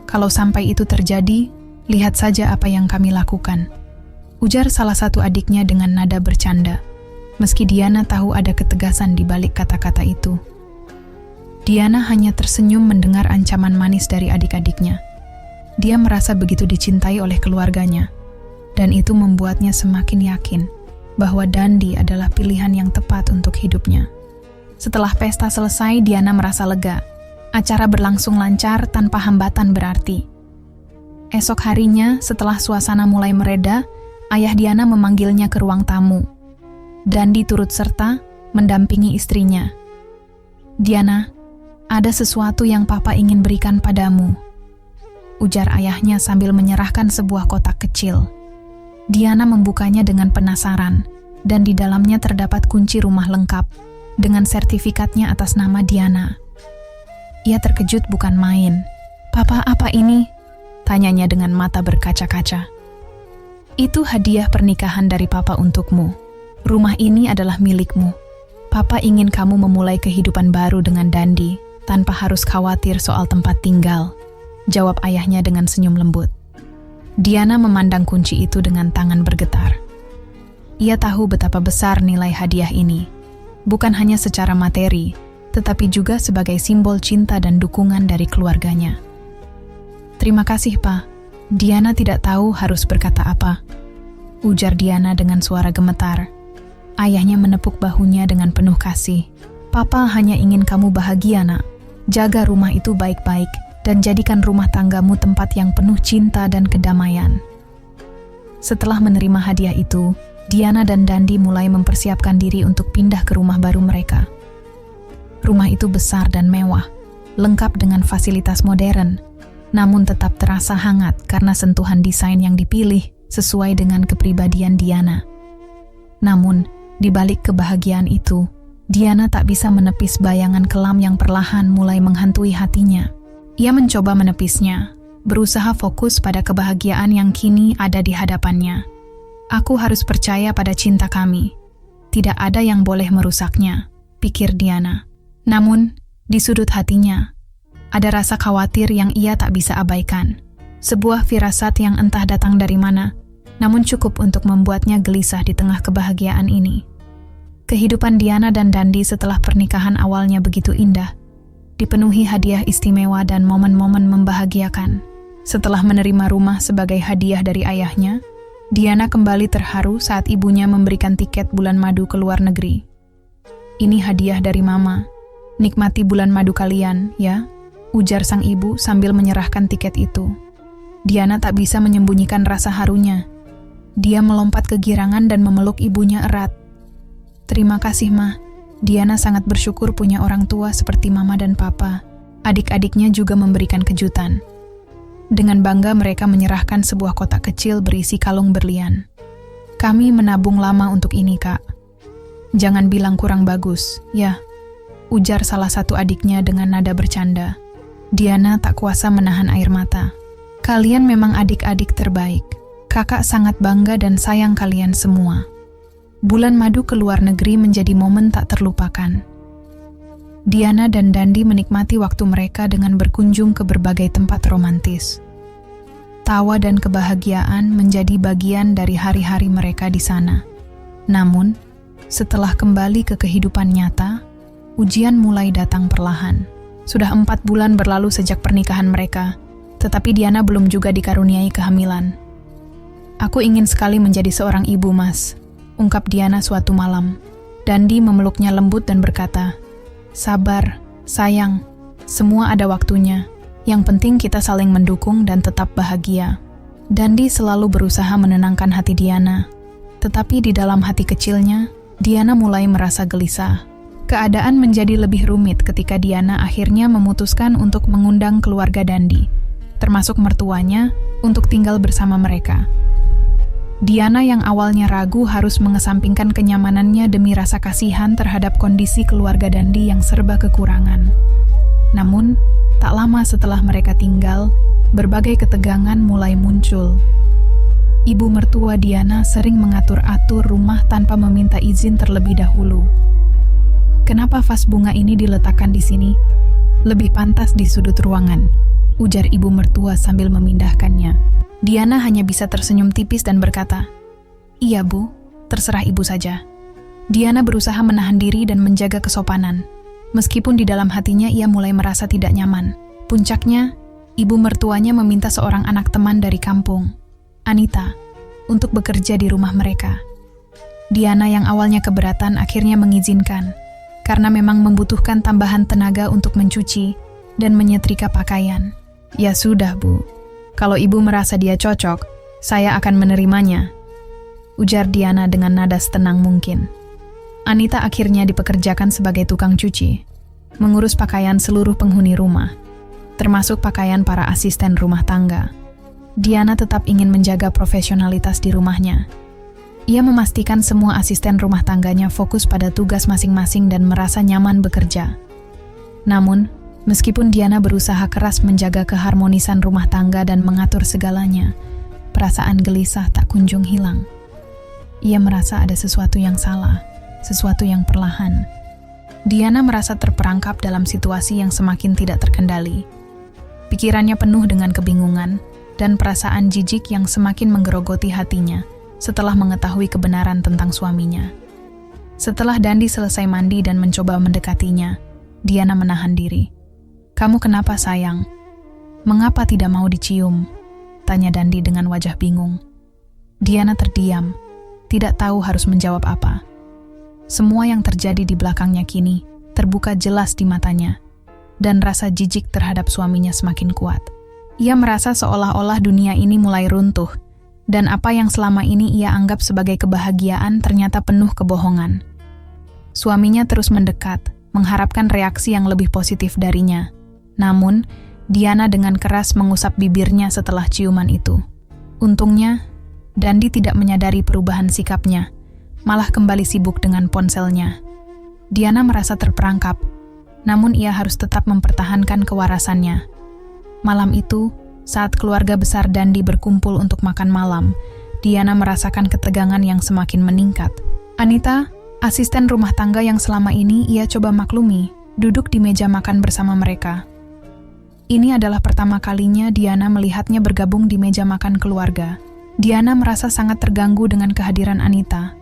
Speaker 1: Kalau sampai itu terjadi, lihat saja apa yang kami lakukan. Ujar salah satu adiknya dengan nada bercanda. Meski Diana tahu ada ketegasan di balik kata-kata itu. Diana hanya tersenyum mendengar ancaman manis dari adik-adiknya. Dia merasa begitu dicintai oleh keluarganya, dan itu membuatnya semakin yakin bahwa Dandi adalah pilihan yang tepat untuk hidupnya. Setelah pesta selesai, Diana merasa lega. Acara berlangsung lancar tanpa hambatan berarti. Esok harinya, setelah suasana mulai mereda, ayah Diana memanggilnya ke ruang tamu. Dandi turut serta mendampingi istrinya. Diana, ada sesuatu yang Papa ingin berikan padamu, ujar ayahnya sambil menyerahkan sebuah kotak kecil. Diana membukanya dengan penasaran, dan di dalamnya terdapat kunci rumah lengkap, dengan sertifikatnya atas nama Diana. Ia terkejut bukan main. Papa, apa ini? Tanyanya dengan mata berkaca-kaca. Itu hadiah pernikahan dari Papa untukmu. Rumah ini adalah milikmu. Papa ingin kamu memulai kehidupan baru dengan Dandi, tanpa harus khawatir soal tempat tinggal, jawab ayahnya dengan senyum lembut. Diana memandang kunci itu dengan tangan bergetar. Ia tahu betapa besar nilai hadiah ini, bukan hanya secara materi, tetapi juga sebagai simbol cinta dan dukungan dari keluarganya. Terima kasih, Pak. Diana tidak tahu harus berkata apa, ujar Diana dengan suara gemetar. Ayahnya menepuk bahunya dengan penuh kasih. Papa hanya ingin kamu bahagia, Nak. Jaga rumah itu baik-baik dan jadikan rumah tanggamu tempat yang penuh cinta dan kedamaian. Setelah menerima hadiah itu, Diana dan Dandi mulai mempersiapkan diri untuk pindah ke rumah baru mereka. Rumah itu besar dan mewah, lengkap dengan fasilitas modern, namun tetap terasa hangat karena sentuhan desain yang dipilih sesuai dengan kepribadian Diana. Namun, di balik kebahagiaan itu, Diana tak bisa menepis bayangan kelam yang perlahan mulai menghantui hatinya. Ia mencoba menepisnya, berusaha fokus pada kebahagiaan yang kini ada di hadapannya. Aku harus percaya pada cinta kami. Tidak ada yang boleh merusaknya, pikir Diana. Namun, di sudut hatinya, ada rasa khawatir yang ia tak bisa abaikan. Sebuah firasat yang entah datang dari mana, namun cukup untuk membuatnya gelisah di tengah kebahagiaan ini. Kehidupan Diana dan Dandi setelah pernikahan awalnya begitu indah, dipenuhi hadiah istimewa dan momen-momen membahagiakan. Setelah menerima rumah sebagai hadiah dari ayahnya, Diana kembali terharu saat ibunya memberikan tiket bulan madu ke luar negeri. Ini hadiah dari Mama, nikmati bulan madu kalian, ya, ujar sang ibu sambil menyerahkan tiket itu. Diana tak bisa menyembunyikan rasa harunya. Dia melompat kegirangan dan memeluk ibunya erat. Terima kasih, Ma. Diana sangat bersyukur punya orang tua seperti Mama dan Papa. Adik-adiknya juga memberikan kejutan. Dengan bangga mereka menyerahkan sebuah kotak kecil berisi kalung berlian. Kami menabung lama untuk ini, Kak. Jangan bilang kurang bagus, ya, ujar salah satu adiknya dengan nada bercanda. Diana tak kuasa menahan air mata. Kalian memang adik-adik terbaik. Kakak sangat bangga dan sayang kalian semua. Bulan madu ke luar negeri menjadi momen tak terlupakan. Diana dan Dandi menikmati waktu mereka dengan berkunjung ke berbagai tempat romantis. Tawa dan kebahagiaan menjadi bagian dari hari-hari mereka di sana. Namun, setelah kembali ke kehidupan nyata, ujian mulai datang perlahan. Sudah 4 bulan berlalu sejak pernikahan mereka, tetapi Diana belum juga dikaruniai kehamilan. "Aku ingin sekali menjadi seorang ibu, Mas," ungkap Diana suatu malam. Dandi memeluknya lembut dan berkata, "Sabar, sayang, semua ada waktunya. Yang penting kita saling mendukung dan tetap bahagia." Dandi selalu berusaha menenangkan hati Diana, tetapi di dalam hati kecilnya, Diana mulai merasa gelisah. Keadaan menjadi lebih rumit ketika Diana akhirnya memutuskan untuk mengundang keluarga Dandi, termasuk mertuanya, untuk tinggal bersama mereka. Diana yang awalnya ragu harus mengesampingkan kenyamanannya demi rasa kasihan terhadap kondisi keluarga Dandi yang serba kekurangan. Namun, tak lama setelah mereka tinggal, berbagai ketegangan mulai muncul. Ibu mertua Diana sering mengatur-atur rumah tanpa meminta izin terlebih dahulu. "Kenapa vas bunga ini diletakkan di sini? Lebih pantas di sudut ruangan," ujar ibu mertua sambil memindahkannya. Diana hanya bisa tersenyum tipis dan berkata, "Iya, Bu, terserah ibu saja." Diana berusaha menahan diri dan menjaga kesopanan. Meskipun di dalam hatinya ia mulai merasa tidak nyaman. Puncaknya, ibu mertuanya meminta seorang anak teman dari kampung, Anita, untuk bekerja di rumah mereka. Diana yang awalnya keberatan akhirnya mengizinkan, karena memang membutuhkan tambahan tenaga untuk mencuci dan menyetrika pakaian. "Ya sudah, Bu. Kalau ibu merasa dia cocok, saya akan menerimanya," ujar Diana dengan nada setenang mungkin. Anita akhirnya dipekerjakan sebagai tukang cuci, mengurus pakaian seluruh penghuni rumah, termasuk pakaian para asisten rumah tangga. Diana tetap ingin menjaga profesionalitas di rumahnya. Ia memastikan semua asisten rumah tangganya fokus pada tugas masing-masing dan merasa nyaman bekerja. Namun, meskipun Diana berusaha keras menjaga keharmonisan rumah tangga dan mengatur segalanya, perasaan gelisah tak kunjung hilang. Ia merasa ada sesuatu yang salah, sesuatu yang perlahan. Diana merasa terperangkap dalam situasi yang semakin tidak terkendali. Pikirannya penuh dengan kebingungan dan perasaan jijik yang semakin menggerogoti hatinya setelah mengetahui kebenaran tentang suaminya. Setelah Dandi selesai mandi dan mencoba mendekatinya, Diana menahan diri. "Kamu kenapa, sayang? Mengapa tidak mau dicium?" tanya Dandi dengan wajah bingung. Diana terdiam, tidak tahu harus menjawab apa. Semua yang terjadi di belakangnya kini terbuka jelas di matanya, dan rasa jijik terhadap suaminya semakin kuat. Ia merasa seolah-olah dunia ini mulai runtuh, dan apa yang selama ini ia anggap sebagai kebahagiaan ternyata penuh kebohongan. Suaminya terus mendekat, mengharapkan reaksi yang lebih positif darinya. Namun, Diana dengan keras mengusap bibirnya setelah ciuman itu. Untungnya, Dandi tidak menyadari perubahan sikapnya, malah kembali sibuk dengan ponselnya. Diana merasa terperangkap, namun ia harus tetap mempertahankan kewarasannya. Malam itu, saat keluarga besar Dandi berkumpul untuk makan malam, Diana merasakan ketegangan yang semakin meningkat. Anita, asisten rumah tangga yang selama ini ia coba maklumi, duduk di meja makan bersama mereka. Ini adalah pertama kalinya Diana melihatnya bergabung di meja makan keluarga. Diana merasa sangat terganggu dengan kehadiran Anita.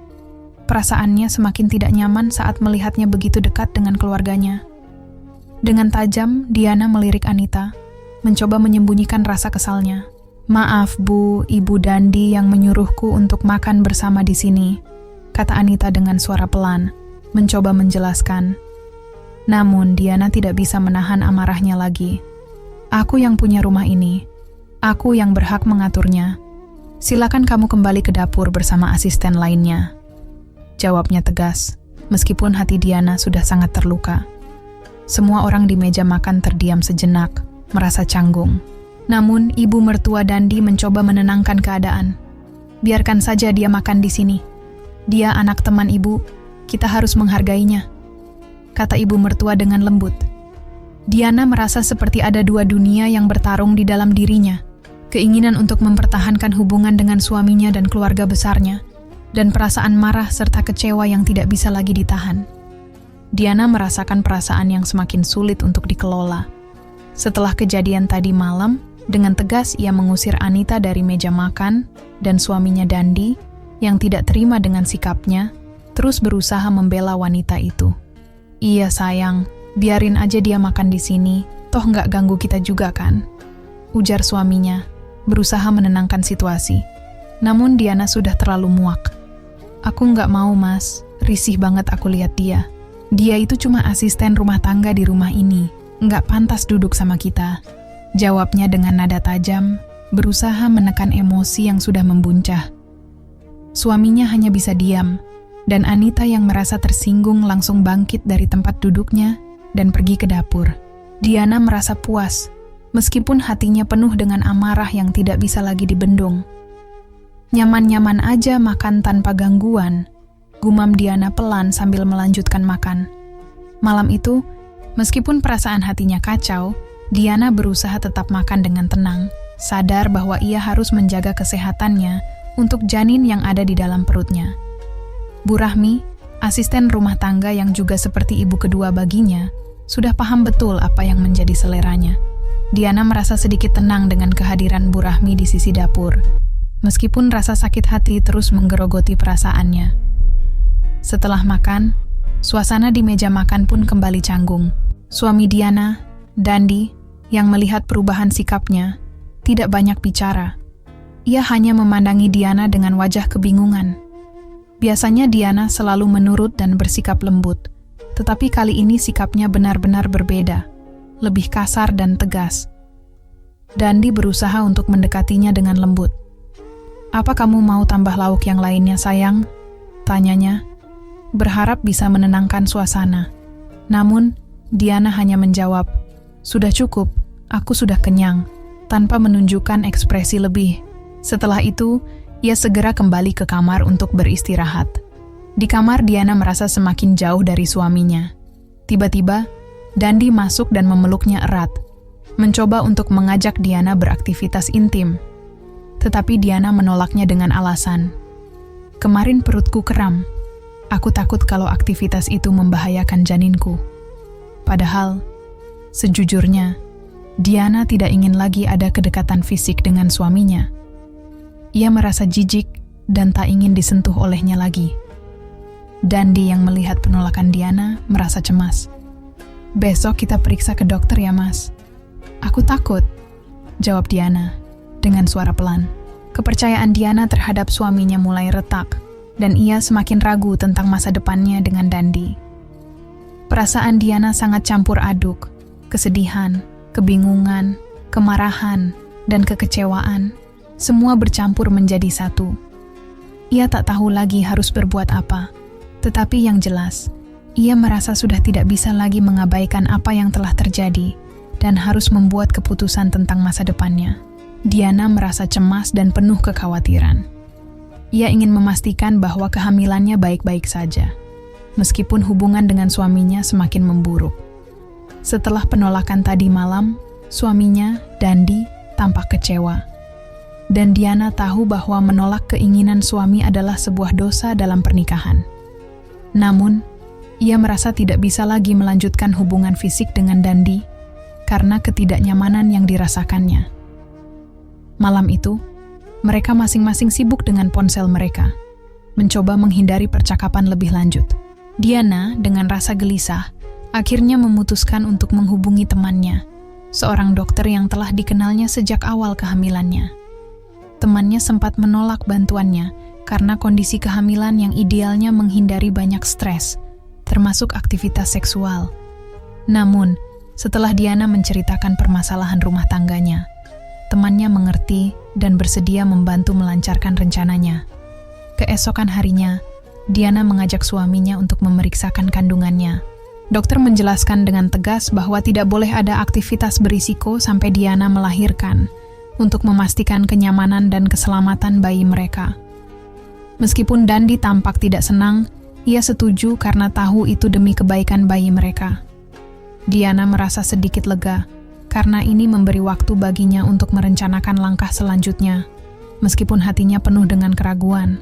Speaker 1: Perasaannya semakin tidak nyaman saat melihatnya begitu dekat dengan keluarganya. Dengan tajam, Diana melirik Anita, mencoba menyembunyikan rasa kesalnya. "Maaf, Bu, Ibu Dandi yang menyuruhku untuk makan bersama di sini," kata Anita dengan suara pelan, mencoba menjelaskan. Namun, Diana tidak bisa menahan amarahnya lagi. "Aku yang punya rumah ini. Aku yang berhak mengaturnya. Silakan kamu kembali ke dapur bersama asisten lainnya," jawabnya tegas, meskipun hati Diana sudah sangat terluka. Semua orang di meja makan terdiam sejenak, merasa canggung. Namun, ibu mertua Dandi mencoba menenangkan keadaan. "Biarkan saja dia makan di sini. Dia anak teman ibu, kita harus menghargainya," kata ibu mertua dengan lembut. Diana merasa seperti ada dua dunia yang bertarung di dalam dirinya. Keinginan untuk mempertahankan hubungan dengan suaminya dan keluarga besarnya, dan perasaan marah serta kecewa yang tidak bisa lagi ditahan. Diana merasakan perasaan yang semakin sulit untuk dikelola. Setelah kejadian tadi malam, dengan tegas ia mengusir Anita dari meja makan, dan suaminya Dandi, yang tidak terima dengan sikapnya, terus berusaha membela wanita itu. "Iya sayang, biarin aja dia makan di sini, toh nggak ganggu kita juga kan?" ujar suaminya, berusaha menenangkan situasi. Namun Diana sudah terlalu muak. "Aku nggak mau mas, risih banget aku lihat dia. Dia itu cuma asisten rumah tangga di rumah ini, nggak pantas duduk sama kita," jawabnya dengan nada tajam, berusaha menekan emosi yang sudah membuncah. Suaminya hanya bisa diam, dan Anita yang merasa tersinggung langsung bangkit dari tempat duduknya dan pergi ke dapur. Diana merasa puas, meskipun hatinya penuh dengan amarah yang tidak bisa lagi dibendung. "Nyaman-nyaman aja makan tanpa gangguan," gumam Diana pelan sambil melanjutkan makan. Malam itu, meskipun perasaan hatinya kacau, Diana berusaha tetap makan dengan tenang, sadar bahwa ia harus menjaga kesehatannya untuk janin yang ada di dalam perutnya. Bu Rahmi, asisten rumah tangga yang juga seperti ibu kedua baginya, sudah paham betul apa yang menjadi seleranya. Diana merasa sedikit tenang dengan kehadiran Bu Rahmi di sisi dapur, meskipun rasa sakit hati terus menggerogoti perasaannya. Setelah makan, suasana di meja makan pun kembali canggung. Suami Diana, Dandi, yang melihat perubahan sikapnya, tidak banyak bicara. Ia hanya memandangi Diana dengan wajah kebingungan. Biasanya Diana selalu menurut dan bersikap lembut, tetapi kali ini sikapnya benar-benar berbeda, lebih kasar dan tegas. Dandi berusaha untuk mendekatinya dengan lembut. "Apa kamu mau tambah lauk yang lainnya, sayang?" tanyanya, berharap bisa menenangkan suasana. Namun, Diana hanya menjawab, "Sudah cukup, aku sudah kenyang," tanpa menunjukkan ekspresi lebih. Setelah itu, ia segera kembali ke kamar untuk beristirahat. Di kamar, Diana merasa semakin jauh dari suaminya. Tiba-tiba, Dandi masuk dan memeluknya erat, mencoba untuk mengajak Diana beraktivitas intim. Tetapi Diana menolaknya dengan alasan, "Kemarin perutku kram. Aku takut kalau aktivitas itu membahayakan janinku." Padahal, sejujurnya, Diana tidak ingin lagi ada kedekatan fisik dengan suaminya. Ia merasa jijik dan tak ingin disentuh olehnya lagi. Dandi yang melihat penolakan Diana merasa cemas. "Besok kita periksa ke dokter ya mas." "Aku takut," jawab Diana dengan suara pelan. Kepercayaan Diana terhadap suaminya mulai retak, dan ia semakin ragu tentang masa depannya dengan Dandi. Perasaan Diana sangat campur aduk, kesedihan, kebingungan, kemarahan, dan kekecewaan. Semua bercampur menjadi satu. Ia tak tahu lagi harus berbuat apa, tetapi yang jelas, ia merasa sudah tidak bisa lagi mengabaikan apa yang telah terjadi dan harus membuat keputusan tentang masa depannya. Diana merasa cemas dan penuh kekhawatiran. Ia ingin memastikan bahwa kehamilannya baik-baik saja, meskipun hubungan dengan suaminya semakin memburuk. Setelah penolakan tadi malam, suaminya, Dandi, tampak kecewa. Dan Diana tahu bahwa menolak keinginan suami adalah sebuah dosa dalam pernikahan. Namun, ia merasa tidak bisa lagi melanjutkan hubungan fisik dengan Dandi karena ketidaknyamanan yang dirasakannya. Malam itu, mereka masing-masing sibuk dengan ponsel mereka, mencoba menghindari percakapan lebih lanjut. Diana, dengan rasa gelisah, akhirnya memutuskan untuk menghubungi temannya, seorang dokter yang telah dikenalnya sejak awal kehamilannya. Temannya sempat menolak bantuannya karena kondisi kehamilan yang idealnya menghindari banyak stres, termasuk aktivitas seksual. Namun, setelah Diana menceritakan permasalahan rumah tangganya, temannya mengerti dan bersedia membantu melancarkan rencananya. Keesokan harinya, Diana mengajak suaminya untuk memeriksakan kandungannya. Dokter menjelaskan dengan tegas bahwa tidak boleh ada aktivitas berisiko sampai Diana melahirkan, untuk memastikan kenyamanan dan keselamatan bayi mereka. Meskipun Dandi tampak tidak senang, ia setuju karena tahu itu demi kebaikan bayi mereka. Diana merasa sedikit lega, karena ini memberi waktu baginya untuk merencanakan langkah selanjutnya, meskipun hatinya penuh dengan keraguan.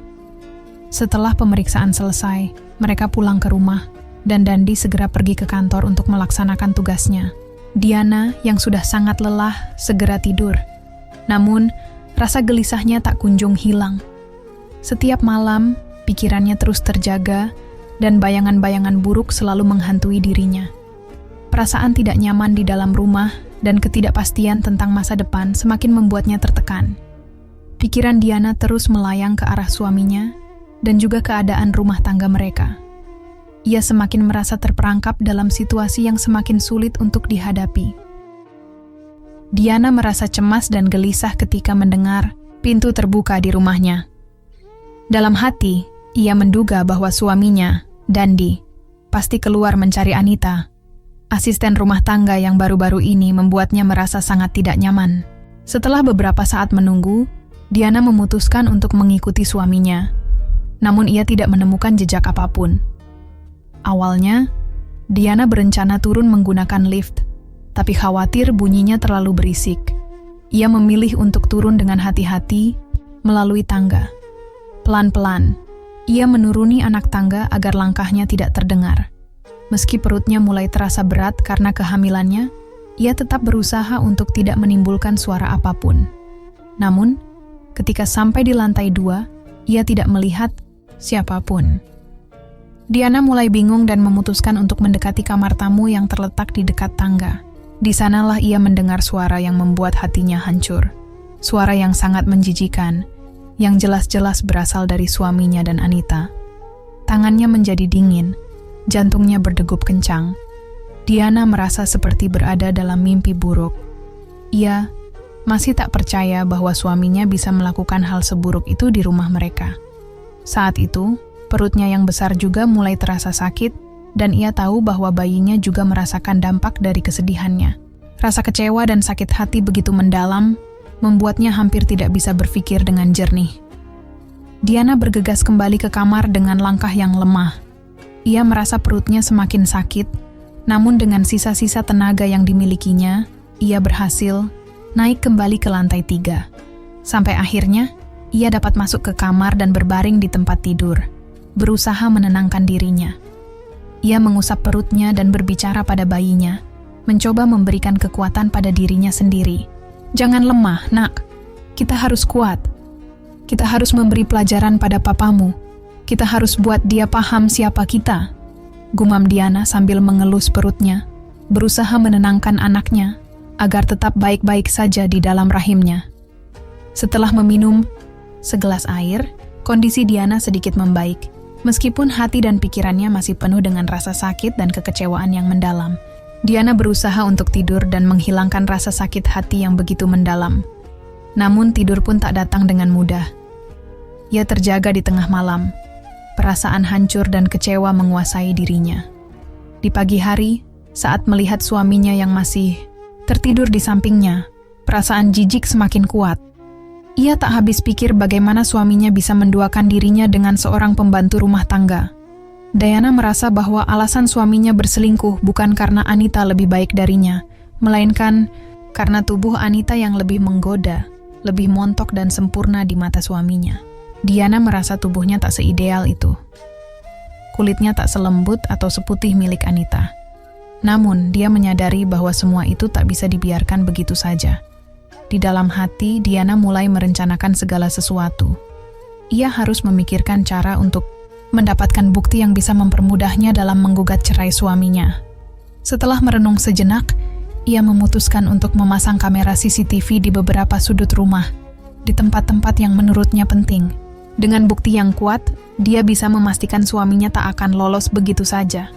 Speaker 1: Setelah pemeriksaan selesai, mereka pulang ke rumah dan Dandi segera pergi ke kantor untuk melaksanakan tugasnya. Diana yang sudah sangat lelah segera tidur. Namun, rasa gelisahnya tak kunjung hilang. Setiap malam, pikirannya terus terjaga dan bayangan-bayangan buruk selalu menghantui dirinya. Perasaan tidak nyaman di dalam rumah dan ketidakpastian tentang masa depan semakin membuatnya tertekan. Pikiran Diana terus melayang ke arah suaminya dan juga keadaan rumah tangga mereka. Ia semakin merasa terperangkap dalam situasi yang semakin sulit untuk dihadapi. Diana merasa cemas dan gelisah ketika mendengar pintu terbuka di rumahnya. Dalam hati, ia menduga bahwa suaminya, Dandi, pasti keluar mencari Anita. Asisten rumah tangga yang baru-baru ini membuatnya merasa sangat tidak nyaman. Setelah beberapa saat menunggu, Diana memutuskan untuk mengikuti suaminya. Namun ia tidak menemukan jejak apapun. Awalnya, Diana berencana turun menggunakan lift, tapi khawatir bunyinya terlalu berisik. Ia memilih untuk turun dengan hati-hati melalui tangga. Pelan-pelan, ia menuruni anak tangga agar langkahnya tidak terdengar. Meski perutnya mulai terasa berat karena kehamilannya, ia tetap berusaha untuk tidak menimbulkan suara apapun. Namun, ketika sampai di lantai 2, ia tidak melihat siapapun. Diana mulai bingung dan memutuskan untuk mendekati kamar tamu yang terletak di dekat tangga. Di sanalah ia mendengar suara yang membuat hatinya hancur. Suara yang sangat menjijikan, yang jelas-jelas berasal dari suaminya dan Anita. Tangannya menjadi dingin, jantungnya berdegup kencang. Diana merasa seperti berada dalam mimpi buruk. Ia masih tak percaya bahwa suaminya bisa melakukan hal seburuk itu di rumah mereka. Saat itu, perutnya yang besar juga mulai terasa sakit, dan ia tahu bahwa bayinya juga merasakan dampak dari kesedihannya. Rasa kecewa dan sakit hati begitu mendalam, membuatnya hampir tidak bisa berpikir dengan jernih. Diana bergegas kembali ke kamar dengan langkah yang lemah. Ia merasa perutnya semakin sakit, namun dengan sisa-sisa tenaga yang dimilikinya, ia berhasil naik kembali ke lantai 3. Sampai akhirnya, ia dapat masuk ke kamar dan berbaring di tempat tidur, berusaha menenangkan dirinya. Ia mengusap perutnya dan berbicara pada bayinya, mencoba memberikan kekuatan pada dirinya sendiri. Jangan lemah, nak. Kita harus kuat. Kita harus memberi pelajaran pada papamu. Kita harus buat dia paham siapa kita. Gumam Diana sambil mengelus perutnya, berusaha menenangkan anaknya agar tetap baik-baik saja di dalam rahimnya. Setelah meminum segelas air, kondisi Diana sedikit membaik. Meskipun hati dan pikirannya masih penuh dengan rasa sakit dan kekecewaan yang mendalam, Diana berusaha untuk tidur dan menghilangkan rasa sakit hati yang begitu mendalam. Namun tidur pun tak datang dengan mudah. Ia terjaga di tengah malam. Perasaan hancur dan kecewa menguasai dirinya. Di pagi hari, saat melihat suaminya yang masih tertidur di sampingnya, perasaan jijik semakin kuat. Ia tak habis pikir bagaimana suaminya bisa menduakan dirinya dengan seorang pembantu rumah tangga. Diana merasa bahwa alasan suaminya berselingkuh bukan karena Anita lebih baik darinya, melainkan karena tubuh Anita yang lebih menggoda, lebih montok dan sempurna di mata suaminya. Diana merasa tubuhnya tak seideal itu. Kulitnya tak selembut atau seputih milik Anita. Namun, dia menyadari bahwa semua itu tak bisa dibiarkan begitu saja. Di dalam hati, Diana mulai merencanakan segala sesuatu. Ia harus memikirkan cara untuk mendapatkan bukti yang bisa mempermudahnya dalam menggugat cerai suaminya. Setelah merenung sejenak, ia memutuskan untuk memasang kamera CCTV di beberapa sudut rumah, di tempat-tempat yang menurutnya penting. Dengan bukti yang kuat, dia bisa memastikan suaminya tak akan lolos begitu saja.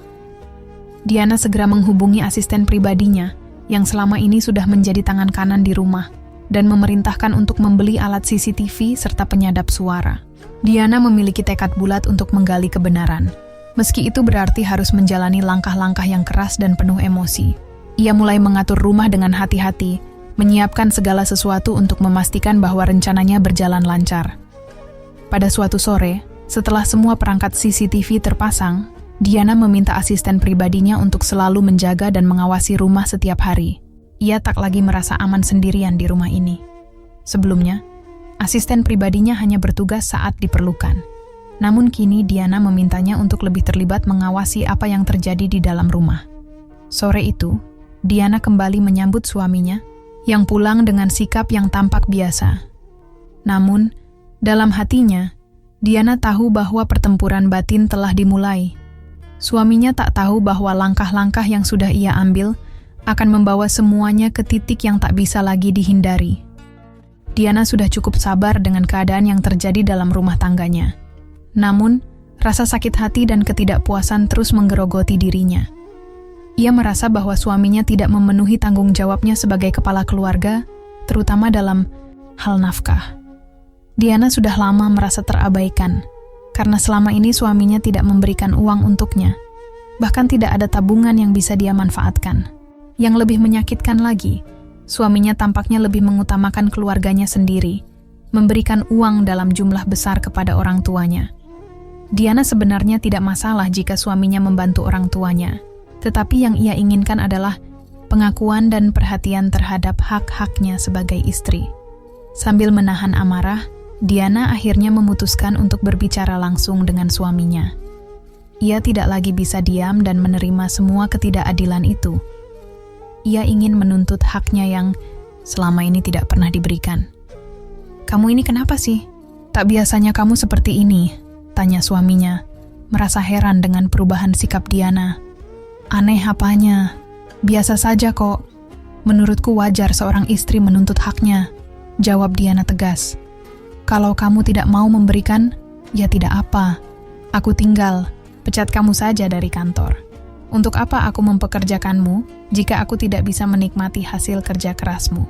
Speaker 1: Diana segera menghubungi asisten pribadinya, yang selama ini sudah menjadi tangan kanan di rumah, dan memerintahkan untuk membeli alat CCTV serta penyadap suara. Diana memiliki tekad bulat untuk menggali kebenaran. Meski itu berarti harus menjalani langkah-langkah yang keras dan penuh emosi. Ia mulai mengatur rumah dengan hati-hati, menyiapkan segala sesuatu untuk memastikan bahwa rencananya berjalan lancar. Pada suatu sore, setelah semua perangkat CCTV terpasang, Diana meminta asisten pribadinya untuk selalu menjaga dan mengawasi rumah setiap hari. Ia tak lagi merasa aman sendirian di rumah ini. Sebelumnya, asisten pribadinya hanya bertugas saat diperlukan. Namun kini Diana memintanya untuk lebih terlibat mengawasi apa yang terjadi di dalam rumah. Sore itu, Diana kembali menyambut suaminya yang pulang dengan sikap yang tampak biasa. Namun, dalam hatinya, Diana tahu bahwa pertempuran batin telah dimulai. Suaminya tak tahu bahwa langkah-langkah yang sudah ia ambil akan membawa semuanya ke titik yang tak bisa lagi dihindari. Diana sudah cukup sabar dengan keadaan yang terjadi dalam rumah tangganya. Namun, rasa sakit hati dan ketidakpuasan terus menggerogoti dirinya. Ia merasa bahwa suaminya tidak memenuhi tanggung jawabnya sebagai kepala keluarga, terutama dalam hal nafkah. Diana sudah lama merasa terabaikan, karena selama ini suaminya tidak memberikan uang untuknya. Bahkan tidak ada tabungan yang bisa dia manfaatkan. Yang lebih menyakitkan lagi, suaminya tampaknya lebih mengutamakan keluarganya sendiri, memberikan uang dalam jumlah besar kepada orang tuanya. Diana sebenarnya tidak masalah jika suaminya membantu orang tuanya, tetapi yang ia inginkan adalah pengakuan dan perhatian terhadap hak-haknya sebagai istri. Sambil menahan amarah, Diana akhirnya memutuskan untuk berbicara langsung dengan suaminya. Ia tidak lagi bisa diam dan menerima semua ketidakadilan itu. Ia ingin menuntut haknya yang selama ini tidak pernah diberikan. "Kamu ini kenapa sih? Tak biasanya kamu seperti ini," tanya suaminya, merasa heran dengan perubahan sikap Diana. "Aneh apanya? Biasa saja kok. Menurutku wajar seorang istri menuntut haknya," jawab Diana tegas. "Kalau kamu tidak mau memberikan, ya tidak apa. Aku tinggal, pecat kamu saja dari kantor. Untuk apa aku mempekerjakanmu jika aku tidak bisa menikmati hasil kerja kerasmu?"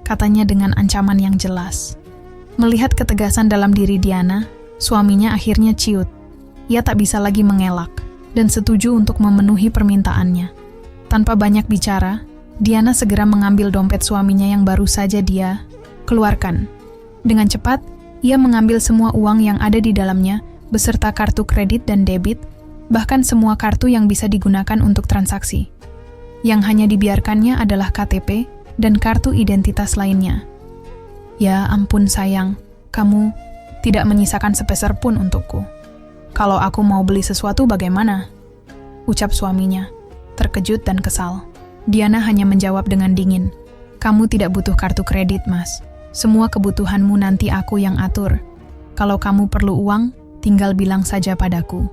Speaker 1: katanya dengan ancaman yang jelas. Melihat ketegasan dalam diri Diana, suaminya akhirnya ciut. Ia tak bisa lagi mengelak dan setuju untuk memenuhi permintaannya. Tanpa banyak bicara, Diana segera mengambil dompet suaminya yang baru saja dia keluarkan. Dengan cepat, ia mengambil semua uang yang ada di dalamnya, beserta kartu kredit dan debit, bahkan semua kartu yang bisa digunakan untuk transaksi. Yang hanya dibiarkannya adalah KTP dan kartu identitas lainnya. "Ya ampun sayang, kamu tidak menyisakan sepeser pun untukku. Kalau aku mau beli sesuatu bagaimana?" ucap suaminya, terkejut dan kesal. Diana hanya menjawab dengan dingin, "Kamu tidak butuh kartu kredit, Mas. Semua kebutuhanmu nanti aku yang atur. Kalau kamu perlu uang, tinggal bilang saja padaku."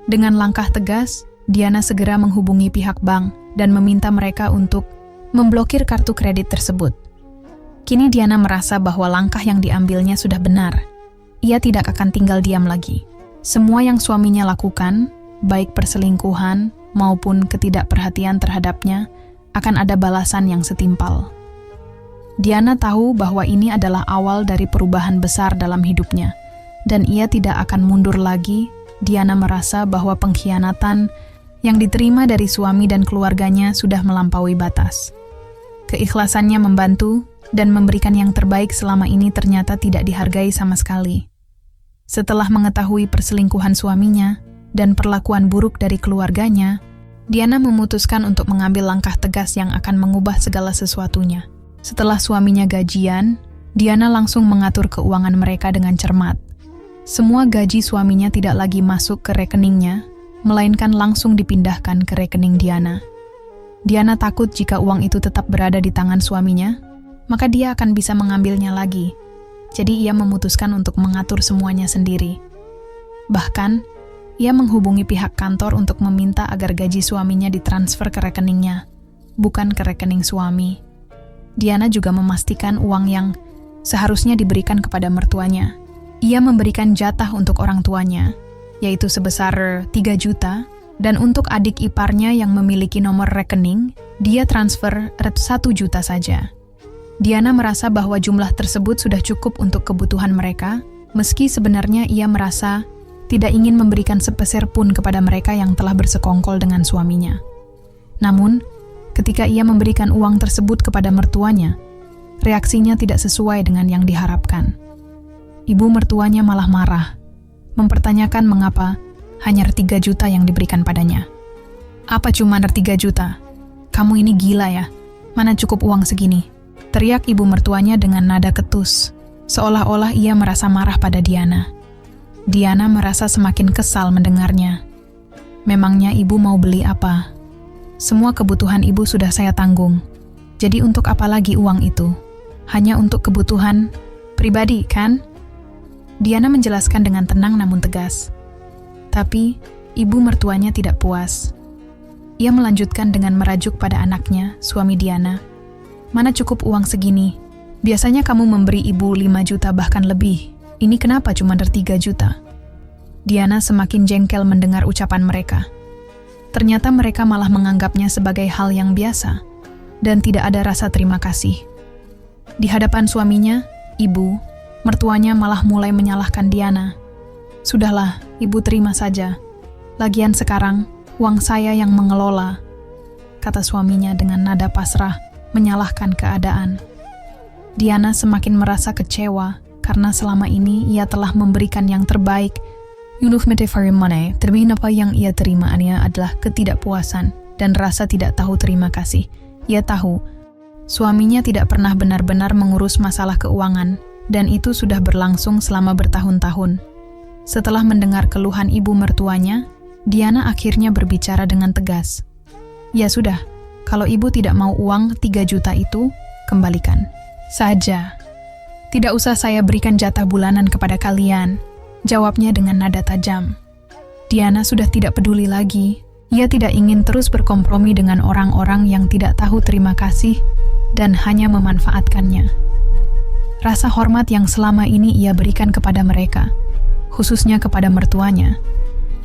Speaker 1: Dengan langkah tegas, Diana segera menghubungi pihak bank dan meminta mereka untuk memblokir kartu kredit tersebut. Kini Diana merasa bahwa langkah yang diambilnya sudah benar. Ia tidak akan tinggal diam lagi. Semua yang suaminya lakukan, baik perselingkuhan maupun ketidakperhatian terhadapnya, akan ada balasan yang setimpal. Diana tahu bahwa ini adalah awal dari perubahan besar dalam hidupnya, dan ia tidak akan mundur lagi. Diana merasa bahwa pengkhianatan yang diterima dari suami dan keluarganya sudah melampaui batas. Keikhlasannya membantu dan memberikan yang terbaik selama ini ternyata tidak dihargai sama sekali. Setelah mengetahui perselingkuhan suaminya dan perlakuan buruk dari keluarganya, Diana memutuskan untuk mengambil langkah tegas yang akan mengubah segala sesuatunya. Setelah suaminya gajian, Diana langsung mengatur keuangan mereka dengan cermat. Semua gaji suaminya tidak lagi masuk ke rekeningnya, melainkan langsung dipindahkan ke rekening Diana. Diana takut jika uang itu tetap berada di tangan suaminya, maka dia akan bisa mengambilnya lagi. Jadi ia memutuskan untuk mengatur semuanya sendiri. Bahkan, ia menghubungi pihak kantor untuk meminta agar gaji suaminya ditransfer ke rekeningnya, bukan ke rekening suami. Diana juga memastikan uang yang seharusnya diberikan kepada mertuanya. Ia memberikan jatah untuk orang tuanya, yaitu sebesar 3 juta, dan untuk adik iparnya yang memiliki nomor rekening, dia transfer 1 juta saja. Diana merasa bahwa jumlah tersebut sudah cukup untuk kebutuhan mereka, meski sebenarnya ia merasa tidak ingin memberikan sepeser pun kepada mereka yang telah bersekongkol dengan suaminya. Namun, ketika ia memberikan uang tersebut kepada mertuanya, reaksinya tidak sesuai dengan yang diharapkan. Ibu mertuanya malah marah, mempertanyakan mengapa hanya 3 juta yang diberikan padanya. "Apa cuma 3 juta? Kamu ini gila ya? Mana cukup uang segini?" teriak ibu mertuanya dengan nada ketus, seolah-olah ia merasa marah pada Diana. Diana merasa semakin kesal mendengarnya. Memangnya ibu mau beli apa? Semua kebutuhan ibu sudah saya tanggung. Jadi untuk apa lagi uang itu? Hanya untuk kebutuhan pribadi, kan? Diana menjelaskan dengan tenang namun tegas. Tapi, ibu mertuanya tidak puas. Ia melanjutkan dengan merajuk pada anaknya, suami Diana. Mana cukup uang segini? Biasanya kamu memberi ibu 5 juta bahkan lebih. Ini kenapa cuma 3 juta? Diana semakin jengkel mendengar ucapan mereka. Ternyata mereka malah menganggapnya sebagai hal yang biasa dan tidak ada rasa terima kasih. Di hadapan suaminya, ibu, mertuanya malah mulai menyalahkan Diana. Sudahlah, ibu terima saja. Lagian sekarang, uang saya yang mengelola, kata suaminya dengan nada pasrah, menyalahkan keadaan. Diana semakin merasa kecewa karena selama ini ia telah memberikan yang terbaik. Terlebih apa yang ia terimaannya adalah ketidakpuasan dan rasa tidak tahu terima kasih. Ia tahu, suaminya tidak pernah benar-benar mengurus masalah keuangan, dan itu sudah berlangsung selama bertahun-tahun. Setelah mendengar keluhan ibu mertuanya, Diana akhirnya berbicara dengan tegas. Ya sudah, kalau ibu tidak mau uang 3 juta itu, kembalikan saja. Tidak usah saya berikan jatah bulanan kepada kalian, jawabnya dengan nada tajam. Diana sudah tidak peduli lagi. Ia tidak ingin terus berkompromi dengan orang-orang yang tidak tahu terima kasih dan hanya memanfaatkannya. Rasa hormat yang selama ini ia berikan kepada mereka, khususnya kepada mertuanya,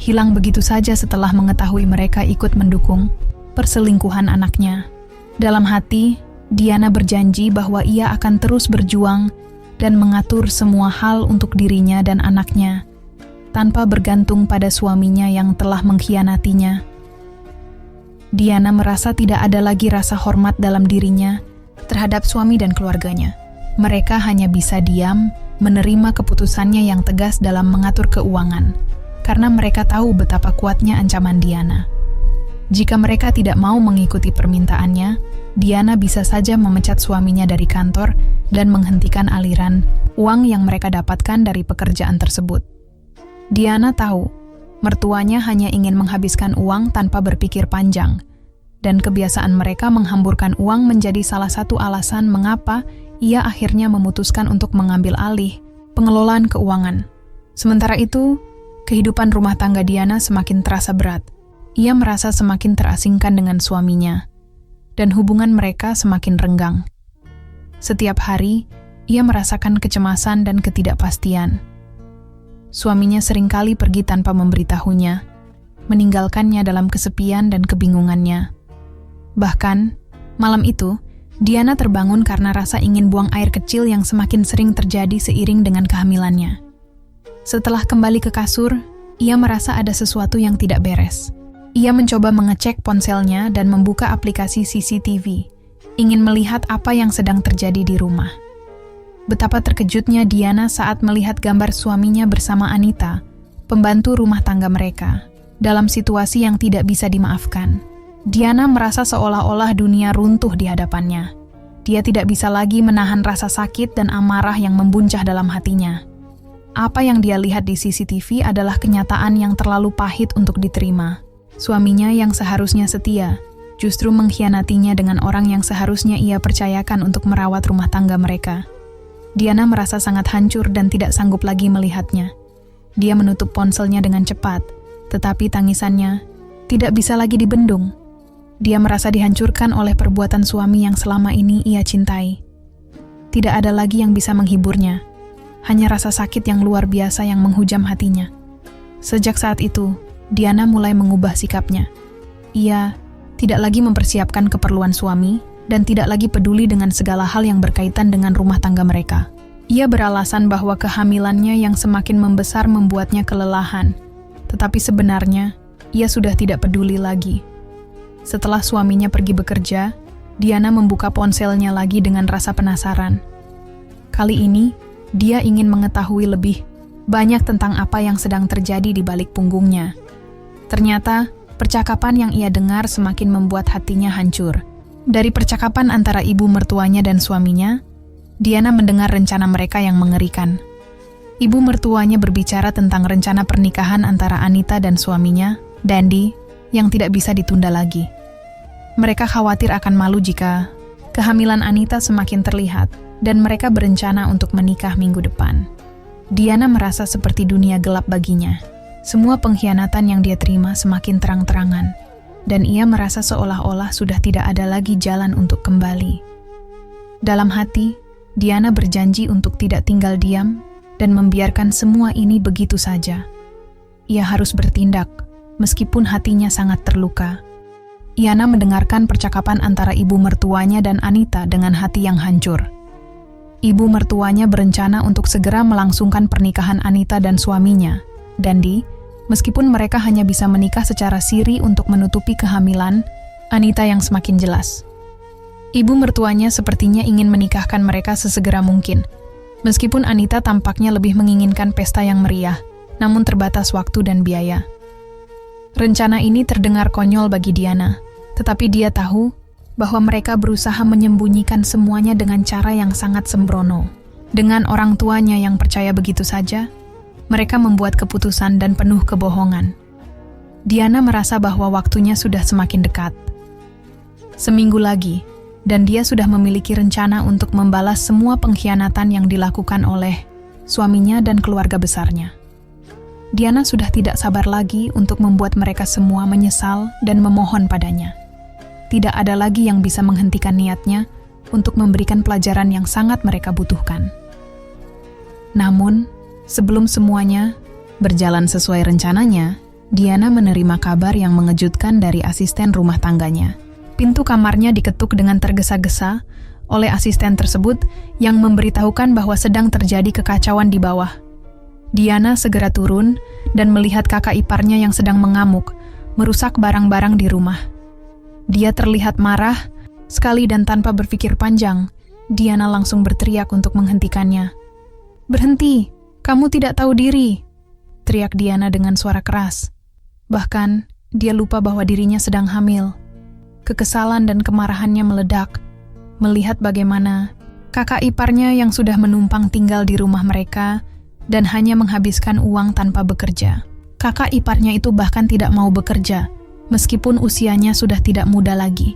Speaker 1: hilang begitu saja setelah mengetahui mereka ikut mendukung perselingkuhan anaknya. Dalam hati, Diana berjanji bahwa ia akan terus berjuang dan mengatur semua hal untuk dirinya dan anaknya, tanpa bergantung pada suaminya yang telah mengkhianatinya. Diana merasa tidak ada lagi rasa hormat dalam dirinya terhadap suami dan keluarganya. Mereka hanya bisa diam, menerima keputusannya yang tegas dalam mengatur keuangan, karena mereka tahu betapa kuatnya ancaman Diana. Jika mereka tidak mau mengikuti permintaannya, Diana bisa saja memecat suaminya dari kantor dan menghentikan aliran uang yang mereka dapatkan dari pekerjaan tersebut. Diana tahu, mertuanya hanya ingin menghabiskan uang tanpa berpikir panjang, dan kebiasaan mereka menghamburkan uang menjadi salah satu alasan mengapa ia akhirnya memutuskan untuk mengambil alih pengelolaan keuangan. Sementara itu, kehidupan rumah tangga Diana semakin terasa berat. Ia merasa semakin terasingkan dengan suaminya, dan hubungan mereka semakin renggang. Setiap hari, ia merasakan kecemasan dan ketidakpastian. Suaminya seringkali pergi tanpa memberitahunya, meninggalkannya dalam kesepian dan kebingungannya. Bahkan, malam itu, Diana terbangun karena rasa ingin buang air kecil yang semakin sering terjadi seiring dengan kehamilannya. Setelah kembali ke kasur, ia merasa ada sesuatu yang tidak beres. Ia mencoba mengecek ponselnya dan membuka aplikasi CCTV, ingin melihat apa yang sedang terjadi di rumah. Betapa terkejutnya Diana saat melihat gambar suaminya bersama Anita, pembantu rumah tangga mereka, dalam situasi yang tidak bisa dimaafkan. Diana merasa seolah-olah dunia runtuh di hadapannya. Dia tidak bisa lagi menahan rasa sakit dan amarah yang membuncah dalam hatinya. Apa yang dia lihat di CCTV adalah kenyataan yang terlalu pahit untuk diterima. Suaminya yang seharusnya setia, justru mengkhianatinya dengan orang yang seharusnya ia percayakan untuk merawat rumah tangga mereka. Diana merasa sangat hancur dan tidak sanggup lagi melihatnya. Dia menutup ponselnya dengan cepat, tetapi tangisannya tidak bisa lagi dibendung. Dia merasa dihancurkan oleh perbuatan suami yang selama ini ia cintai. Tidak ada lagi yang bisa menghiburnya, hanya rasa sakit yang luar biasa yang menghujam hatinya. Sejak saat itu, Diana mulai mengubah sikapnya. Ia tidak lagi mempersiapkan keperluan suami dan tidak lagi peduli dengan segala hal yang berkaitan dengan rumah tangga mereka. Ia beralasan bahwa kehamilannya yang semakin membesar membuatnya kelelahan, tetapi sebenarnya ia sudah tidak peduli lagi. Setelah suaminya pergi bekerja, Diana membuka ponselnya lagi dengan rasa penasaran. Kali ini, dia ingin mengetahui lebih banyak tentang apa yang sedang terjadi di balik punggungnya. Ternyata, percakapan yang ia dengar semakin membuat hatinya hancur. Dari percakapan antara ibu mertuanya dan suaminya, Diana mendengar rencana mereka yang mengerikan. Ibu mertuanya berbicara tentang rencana pernikahan antara Anita dan suaminya, Dandy, yang tidak bisa ditunda lagi. Mereka khawatir akan malu jika kehamilan Anita semakin terlihat dan mereka berencana untuk menikah minggu depan. Diana merasa seperti dunia gelap baginya. Semua pengkhianatan yang dia terima semakin terang-terangan, dan ia merasa seolah-olah sudah tidak ada lagi jalan untuk kembali. Dalam hati, Diana berjanji untuk tidak tinggal diam dan membiarkan semua ini begitu saja. Ia harus bertindak, meskipun hatinya sangat terluka. Iana mendengarkan percakapan antara ibu mertuanya dan Anita dengan hati yang hancur. Ibu mertuanya berencana untuk segera melangsungkan pernikahan Anita dan suaminya, Dandy, meskipun mereka hanya bisa menikah secara siri untuk menutupi kehamilan Anita yang semakin jelas. Ibu mertuanya sepertinya ingin menikahkan mereka sesegera mungkin, meskipun Anita tampaknya lebih menginginkan pesta yang meriah, namun terbatas waktu dan biaya. Rencana ini terdengar konyol bagi Diana, tetapi dia tahu bahwa mereka berusaha menyembunyikan semuanya dengan cara yang sangat sembrono. Dengan orang tuanya yang percaya begitu saja, mereka membuat keputusan dan penuh kebohongan. Diana merasa bahwa waktunya sudah semakin dekat. Seminggu lagi, dan dia sudah memiliki rencana untuk membalas semua pengkhianatan yang dilakukan oleh suaminya dan keluarga besarnya. Diana sudah tidak sabar lagi untuk membuat mereka semua menyesal dan memohon padanya. Tidak ada lagi yang bisa menghentikan niatnya untuk memberikan pelajaran yang sangat mereka butuhkan. Namun, sebelum semuanya berjalan sesuai rencananya, Diana menerima kabar yang mengejutkan dari asisten rumah tangganya. Pintu kamarnya diketuk dengan tergesa-gesa oleh asisten tersebut yang memberitahukan bahwa sedang terjadi kekacauan di bawah. Diana segera turun dan melihat kakak iparnya yang sedang mengamuk, merusak barang-barang di rumah. Dia terlihat marah sekali dan tanpa berpikir panjang, Diana langsung berteriak untuk menghentikannya. "Berhenti, kamu tidak tahu diri!" teriak Diana dengan suara keras. Bahkan, dia lupa bahwa dirinya sedang hamil. Kekesalan dan kemarahannya meledak, melihat bagaimana kakak iparnya yang sudah menumpang tinggal di rumah mereka dan hanya menghabiskan uang tanpa bekerja. Kakak iparnya itu bahkan tidak mau bekerja, meskipun usianya sudah tidak muda lagi.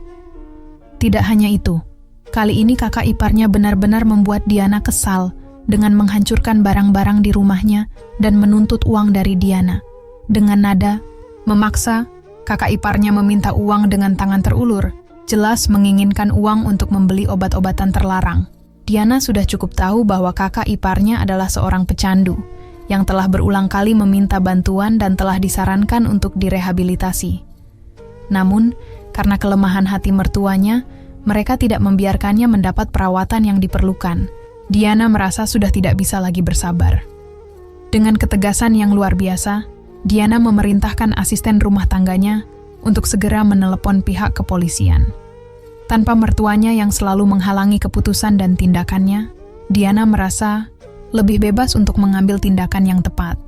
Speaker 1: Tidak hanya itu, kali ini kakak iparnya benar-benar membuat Diana kesal dengan menghancurkan barang-barang di rumahnya dan menuntut uang dari Diana. Dengan nada memaksa, kakak iparnya meminta uang dengan tangan terulur, jelas menginginkan uang untuk membeli obat-obatan terlarang. Diana sudah cukup tahu bahwa kakak iparnya adalah seorang pecandu yang telah berulang kali meminta bantuan dan telah disarankan untuk direhabilitasi. Namun, karena kelemahan hati mertuanya, mereka tidak membiarkannya mendapat perawatan yang diperlukan. Diana merasa sudah tidak bisa lagi bersabar. Dengan ketegasan yang luar biasa, Diana memerintahkan asisten rumah tangganya untuk segera menelepon pihak kepolisian. Tanpa mertuanya yang selalu menghalangi keputusan dan tindakannya, Diana merasa lebih bebas untuk mengambil tindakan yang tepat.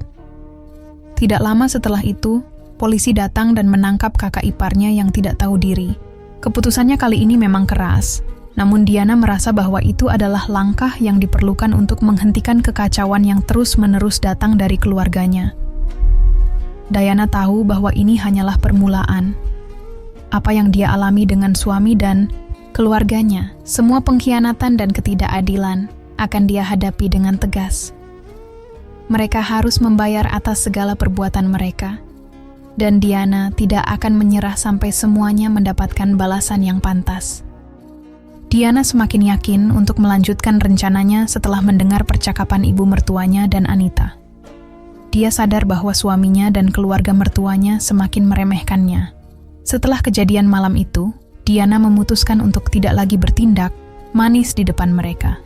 Speaker 1: Tidak lama setelah itu, polisi datang dan menangkap kakak iparnya yang tidak tahu diri. Keputusannya kali ini memang keras, namun Diana merasa bahwa itu adalah langkah yang diperlukan untuk menghentikan kekacauan yang terus-menerus datang dari keluarganya. Diana tahu bahwa ini hanyalah permulaan. Apa yang dia alami dengan suami dan keluarganya, semua pengkhianatan dan ketidakadilan akan dia hadapi dengan tegas. Mereka harus membayar atas segala perbuatan mereka, dan Diana tidak akan menyerah sampai semuanya mendapatkan balasan yang pantas. Diana semakin yakin untuk melanjutkan rencananya setelah mendengar percakapan ibu mertuanya dan Anita. Dia sadar bahwa suaminya dan keluarga mertuanya semakin meremehkannya. Setelah kejadian malam itu, Diana memutuskan untuk tidak lagi bertindak manis di depan mereka.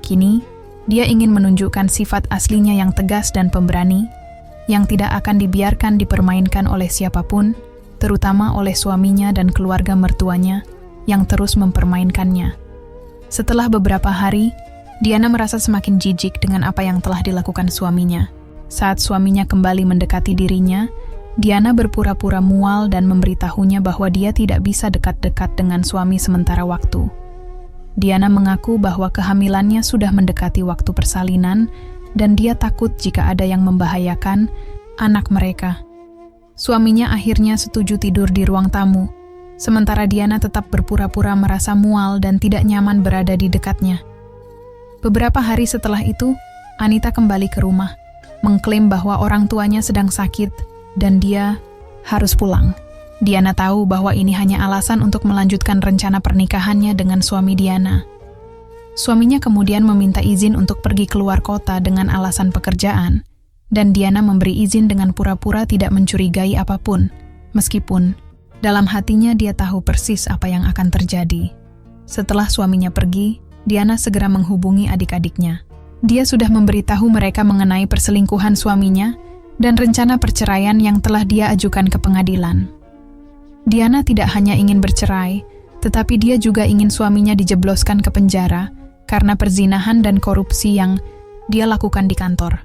Speaker 1: Kini, dia ingin menunjukkan sifat aslinya yang tegas dan pemberani, yang tidak akan dibiarkan dipermainkan oleh siapapun, terutama oleh suaminya dan keluarga mertuanya yang terus mempermainkannya. Setelah beberapa hari, Diana merasa semakin jijik dengan apa yang telah dilakukan suaminya. Saat suaminya kembali mendekati dirinya, Diana berpura-pura mual dan memberitahunya bahwa dia tidak bisa dekat-dekat dengan suami sementara waktu. Diana mengaku bahwa kehamilannya sudah mendekati waktu persalinan dan dia takut jika ada yang membahayakan anak mereka. Suaminya akhirnya setuju tidur di ruang tamu, sementara Diana tetap berpura-pura merasa mual dan tidak nyaman berada di dekatnya. Beberapa hari setelah itu, Anita kembali ke rumah, mengklaim bahwa orang tuanya sedang sakit dan dia harus pulang. Diana tahu bahwa ini hanya alasan untuk melanjutkan rencana pernikahannya dengan suami Diana. Suaminya kemudian meminta izin untuk pergi keluar kota dengan alasan pekerjaan, dan Diana memberi izin dengan pura-pura tidak mencurigai apapun, meskipun dalam hatinya dia tahu persis apa yang akan terjadi. Setelah suaminya pergi, Diana segera menghubungi adik-adiknya. Dia sudah memberitahu mereka mengenai perselingkuhan suaminya dan rencana perceraian yang telah dia ajukan ke pengadilan. Diana tidak hanya ingin bercerai, tetapi dia juga ingin suaminya dijebloskan ke penjara karena perzinahan dan korupsi yang dia lakukan di kantor.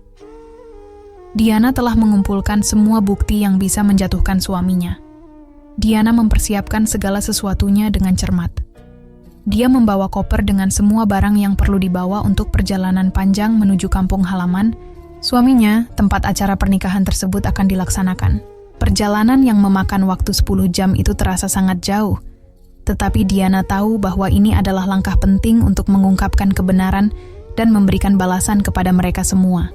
Speaker 1: Diana telah mengumpulkan semua bukti yang bisa menjatuhkan suaminya. Diana mempersiapkan segala sesuatunya dengan cermat. Dia membawa koper dengan semua barang yang perlu dibawa untuk perjalanan panjang menuju kampung halaman suaminya, tempat acara pernikahan tersebut akan dilaksanakan. Perjalanan yang memakan waktu 10 jam itu terasa sangat jauh, tetapi Diana tahu bahwa ini adalah langkah penting untuk mengungkapkan kebenaran dan memberikan balasan kepada mereka semua.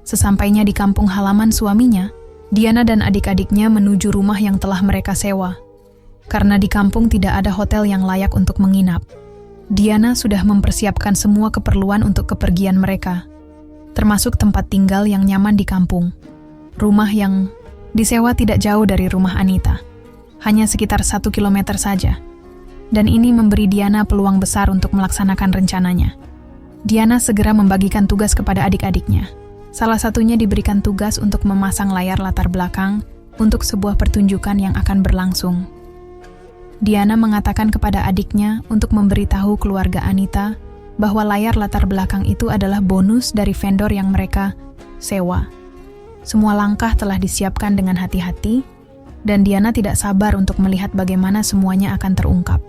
Speaker 1: Sesampainya di kampung halaman suaminya, Diana dan adik-adiknya menuju rumah yang telah mereka sewa. Karena di kampung tidak ada hotel yang layak untuk menginap, Diana sudah mempersiapkan semua keperluan untuk kepergian mereka, termasuk tempat tinggal yang nyaman di kampung. Rumah yang disewa tidak jauh dari rumah Anita, hanya sekitar 1 kilometer saja. Dan ini memberi Diana peluang besar untuk melaksanakan rencananya. Diana segera membagikan tugas kepada adik-adiknya. Salah satunya diberikan tugas untuk memasang layar latar belakang untuk sebuah pertunjukan yang akan berlangsung. Diana mengatakan kepada adiknya untuk memberitahu keluarga Anita bahwa layar latar belakang itu adalah bonus dari vendor yang mereka sewa. Semua langkah telah disiapkan dengan hati-hati, dan Diana tidak sabar untuk melihat bagaimana semuanya akan terungkap.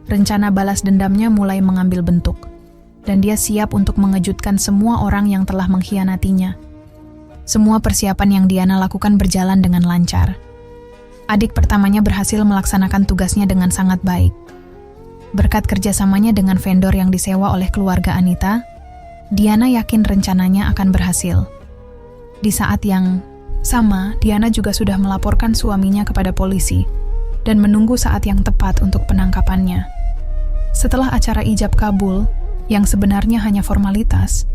Speaker 1: Rencana balas dendamnya mulai mengambil bentuk, dan dia siap untuk mengejutkan semua orang yang telah mengkhianatinya. Semua persiapan yang Diana lakukan berjalan dengan lancar. Adik pertamanya berhasil melaksanakan tugasnya dengan sangat baik. Berkat kerjasamanya dengan vendor yang disewa oleh keluarga Anita, Diana yakin rencananya akan berhasil. Di saat yang sama, Diana juga sudah melaporkan suaminya kepada polisi dan menunggu saat yang tepat untuk penangkapannya. Setelah acara ijab kabul, yang sebenarnya hanya formalitas,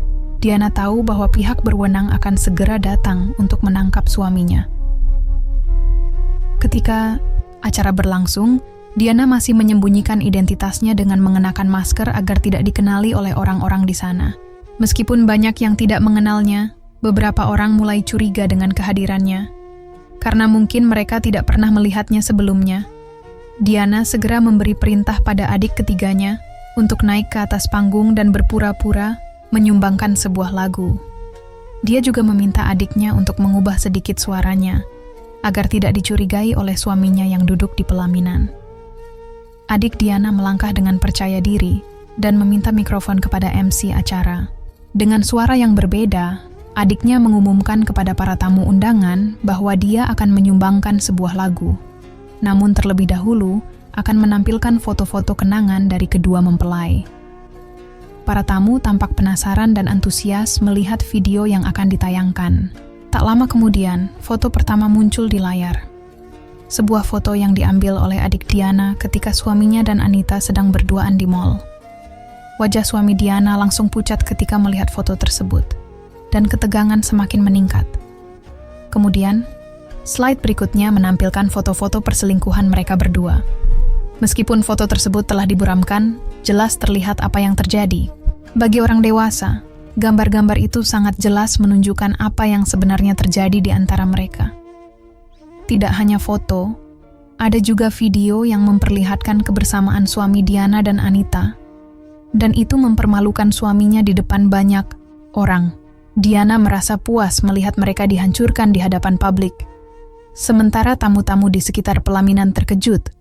Speaker 1: Diana tahu bahwa pihak berwenang akan segera datang untuk menangkap suaminya. Ketika acara berlangsung, Diana masih menyembunyikan identitasnya dengan mengenakan masker agar tidak dikenali oleh orang-orang di sana. Meskipun banyak yang tidak mengenalnya, beberapa orang mulai curiga dengan kehadirannya. Karena mungkin mereka tidak pernah melihatnya sebelumnya, Diana segera memberi perintah pada adik ketiganya untuk naik ke atas panggung dan berpura-pura menyumbangkan sebuah lagu. Dia juga meminta adiknya untuk mengubah sedikit suaranya, agar tidak dicurigai oleh suaminya yang duduk di pelaminan. Adik Diana melangkah dengan percaya diri dan meminta mikrofon kepada MC acara. Dengan suara yang berbeda, adiknya mengumumkan kepada para tamu undangan bahwa dia akan menyumbangkan sebuah lagu. Namun terlebih dahulu akan menampilkan foto-foto kenangan dari kedua mempelai. Para tamu tampak penasaran dan antusias melihat video yang akan ditayangkan. Tak lama kemudian, foto pertama muncul di layar. Sebuah foto yang diambil oleh adik Diana ketika suaminya dan Anita sedang berduaan di mall. Wajah suami Diana langsung pucat ketika melihat foto tersebut, dan ketegangan semakin meningkat. Kemudian, slide berikutnya menampilkan foto-foto perselingkuhan mereka berdua. Meskipun foto tersebut telah diburamkan, jelas terlihat apa yang terjadi. Bagi orang dewasa, gambar-gambar itu sangat jelas menunjukkan apa yang sebenarnya terjadi di antara mereka. Tidak hanya foto, ada juga video yang memperlihatkan kebersamaan suami Diana dan Anita. Dan itu mempermalukan suaminya di depan banyak orang. Diana merasa puas melihat mereka dihancurkan di hadapan publik. Sementara tamu-tamu di sekitar pelaminan terkejut,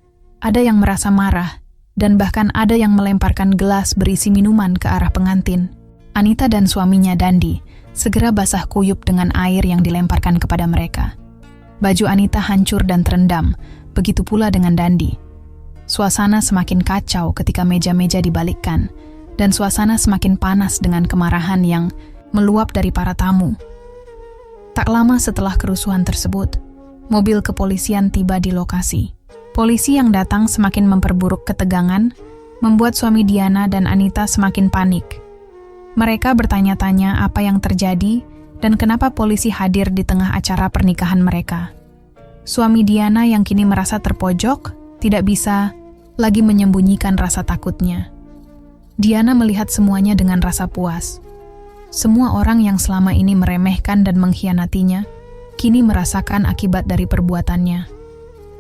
Speaker 1: ada yang merasa marah, dan bahkan ada yang melemparkan gelas berisi minuman ke arah pengantin. Anita dan suaminya Dandi segera basah kuyup dengan air yang dilemparkan kepada mereka. Baju Anita hancur dan terendam, begitu pula dengan Dandi. Suasana semakin kacau ketika meja-meja dibalikkan, dan suasana semakin panas dengan kemarahan yang meluap dari para tamu. Tak lama setelah kerusuhan tersebut, mobil kepolisian tiba di lokasi. Polisi yang datang semakin memperburuk ketegangan, membuat suami Diana dan Anita semakin panik. Mereka bertanya-tanya apa yang terjadi dan kenapa polisi hadir di tengah acara pernikahan mereka. Suami Diana yang kini merasa terpojok, tidak bisa lagi menyembunyikan rasa takutnya. Diana melihat semuanya dengan rasa puas. Semua orang yang selama ini meremehkan dan mengkhianatinya, kini merasakan akibat dari perbuatannya.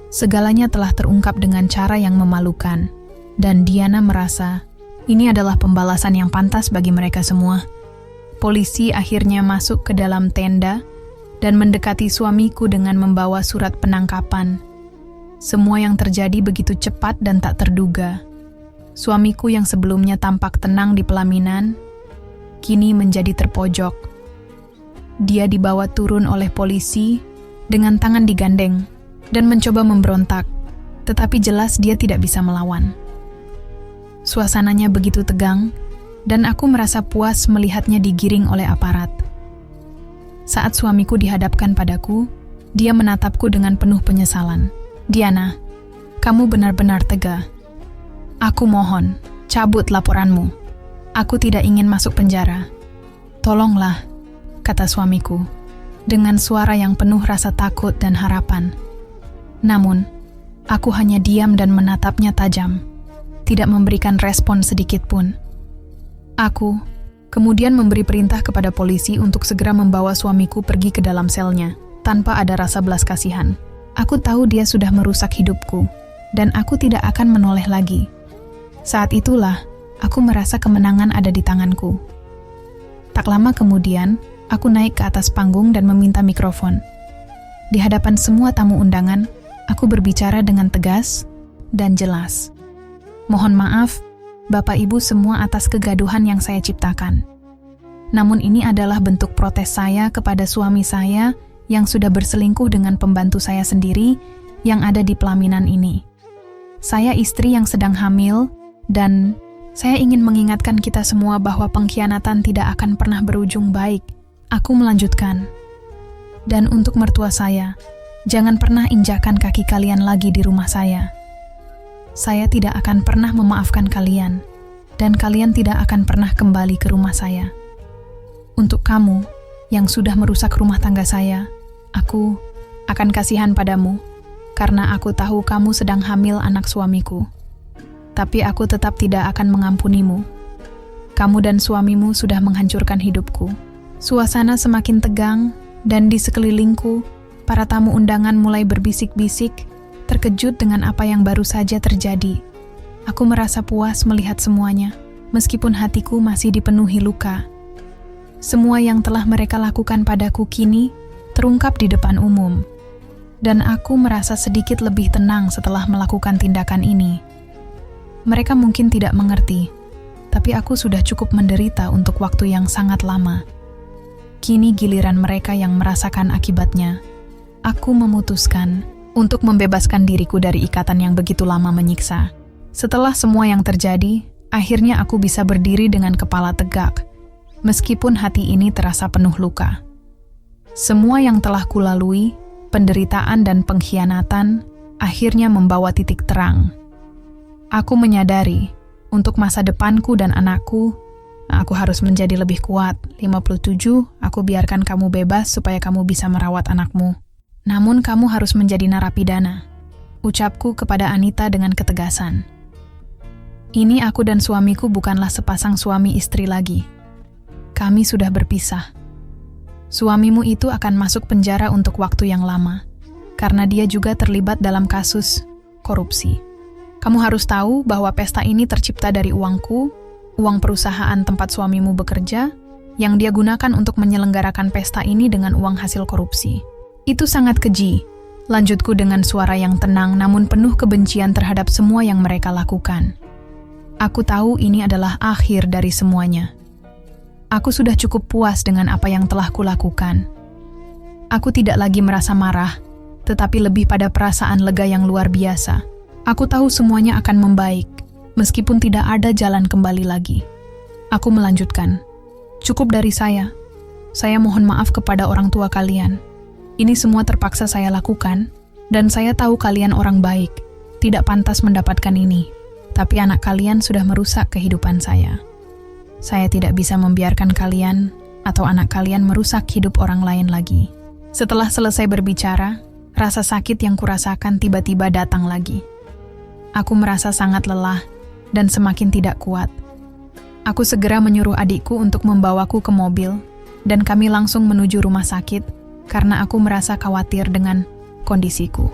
Speaker 1: Segalanya telah terungkap dengan cara yang memalukan, dan Diana merasa ini adalah pembalasan yang pantas bagi mereka semua. Polisi akhirnya masuk ke dalam tenda dan mendekati suamiku dengan membawa surat penangkapan. Semua yang terjadi begitu cepat dan tak terduga. Suamiku yang sebelumnya tampak tenang di pelaminan, kini menjadi terpojok. Dia dibawa turun oleh polisi dengan tangan digandeng dan mencoba memberontak, tetapi jelas dia tidak bisa melawan. Suasananya begitu tegang, dan aku merasa puas melihatnya digiring oleh aparat. Saat suamiku dihadapkan padaku, dia menatapku dengan penuh penyesalan. "Diana, kamu benar-benar tega. Aku mohon, cabut laporanmu. Aku tidak ingin masuk penjara. Tolonglah," kata suamiku, dengan suara yang penuh rasa takut dan harapan. Namun, aku hanya diam dan menatapnya tajam, tidak memberikan respon sedikit pun. Aku kemudian memberi perintah kepada polisi untuk segera membawa suamiku pergi ke dalam selnya, tanpa ada rasa belas kasihan. Aku tahu dia sudah merusak hidupku, dan aku tidak akan menoleh lagi. Saat itulah, aku merasa kemenangan ada di tanganku. Tak lama kemudian, aku naik ke atas panggung dan meminta mikrofon. Di hadapan semua tamu undangan, aku berbicara dengan tegas dan jelas. "Mohon maaf, Bapak Ibu semua atas kegaduhan yang saya ciptakan. Namun ini adalah bentuk protes saya kepada suami saya yang sudah berselingkuh dengan pembantu saya sendiri yang ada di pelaminan ini. Saya istri yang sedang hamil dan saya ingin mengingatkan kita semua bahwa pengkhianatan tidak akan pernah berujung baik." Aku melanjutkan. "Dan untuk mertua saya, jangan pernah injakan kaki kalian lagi di rumah saya. Saya tidak akan pernah memaafkan kalian, dan kalian tidak akan pernah kembali ke rumah saya. Untuk kamu yang sudah merusak rumah tangga saya, aku akan kasihan padamu, karena aku tahu kamu sedang hamil anak suamiku. Tapi aku tetap tidak akan mengampunimu. Kamu dan suamimu sudah menghancurkan hidupku." Suasana semakin tegang, dan di sekelilingku, para tamu undangan mulai berbisik-bisik, terkejut dengan apa yang baru saja terjadi. Aku merasa puas melihat semuanya, meskipun hatiku masih dipenuhi luka. Semua yang telah mereka lakukan padaku kini terungkap di depan umum, dan aku merasa sedikit lebih tenang setelah melakukan tindakan ini. Mereka mungkin tidak mengerti, tapi aku sudah cukup menderita untuk waktu yang sangat lama. Kini giliran mereka yang merasakan akibatnya. Aku memutuskan untuk membebaskan diriku dari ikatan yang begitu lama menyiksa. Setelah semua yang terjadi, akhirnya aku bisa berdiri dengan kepala tegak, meskipun hati ini terasa penuh luka. Semua yang telah kulalui, penderitaan dan pengkhianatan, akhirnya membawa titik terang. Aku menyadari, untuk masa depanku dan anakku, aku harus menjadi lebih kuat. 57, aku biarkan kamu bebas supaya kamu bisa merawat anakmu. Namun kamu harus menjadi narapidana, ucapku kepada Anita dengan ketegasan. Ini aku dan suamiku bukanlah sepasang suami istri lagi. Kami sudah berpisah. Suamimu itu akan masuk penjara untuk waktu yang lama, karena dia juga terlibat dalam kasus korupsi. Kamu harus tahu bahwa pesta ini tercipta dari uangku, uang perusahaan tempat suamimu bekerja, yang dia gunakan untuk menyelenggarakan pesta ini dengan uang hasil korupsi. Itu sangat keji, lanjutku dengan suara yang tenang namun penuh kebencian terhadap semua yang mereka lakukan. Aku tahu ini adalah akhir dari semuanya. Aku sudah cukup puas dengan apa yang telah kulakukan. Aku tidak lagi merasa marah, tetapi lebih pada perasaan lega yang luar biasa. Aku tahu semuanya akan membaik, meskipun tidak ada jalan kembali lagi. Aku melanjutkan. Cukup dari saya. Saya mohon maaf kepada orang tua kalian. Ini semua terpaksa saya lakukan, dan saya tahu kalian orang baik, tidak pantas mendapatkan ini. Tapi anak kalian sudah merusak kehidupan saya. Saya tidak bisa membiarkan kalian atau anak kalian merusak hidup orang lain lagi. Setelah selesai berbicara, rasa sakit yang kurasakan tiba-tiba datang lagi. Aku merasa sangat lelah dan semakin tidak kuat. Aku segera menyuruh adikku untuk membawaku ke mobil, dan kami langsung menuju rumah sakit karena aku merasa khawatir dengan kondisiku.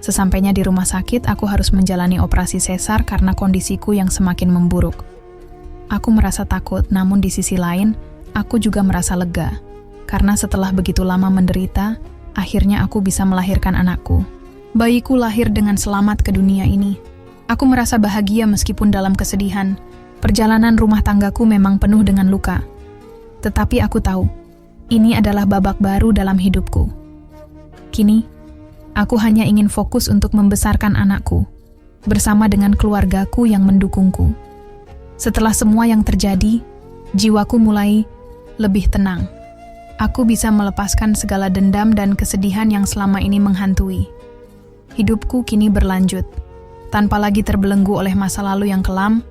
Speaker 1: Sesampainya di rumah sakit, aku harus menjalani operasi sesar karena kondisiku yang semakin memburuk. Aku merasa takut, namun di sisi lain, aku juga merasa lega. Karena setelah begitu lama menderita, akhirnya aku bisa melahirkan anakku. Bayiku lahir dengan selamat ke dunia ini. Aku merasa bahagia meskipun dalam kesedihan. Perjalanan rumah tanggaku memang penuh dengan luka. Tetapi aku tahu, ini adalah babak baru dalam hidupku. Kini, aku hanya ingin fokus untuk membesarkan anakku, bersama dengan keluargaku yang mendukungku. Setelah semua yang terjadi, jiwaku mulai lebih tenang. Aku bisa melepaskan segala dendam dan kesedihan yang selama ini menghantui. Hidupku kini berlanjut, tanpa lagi terbelenggu oleh masa lalu yang kelam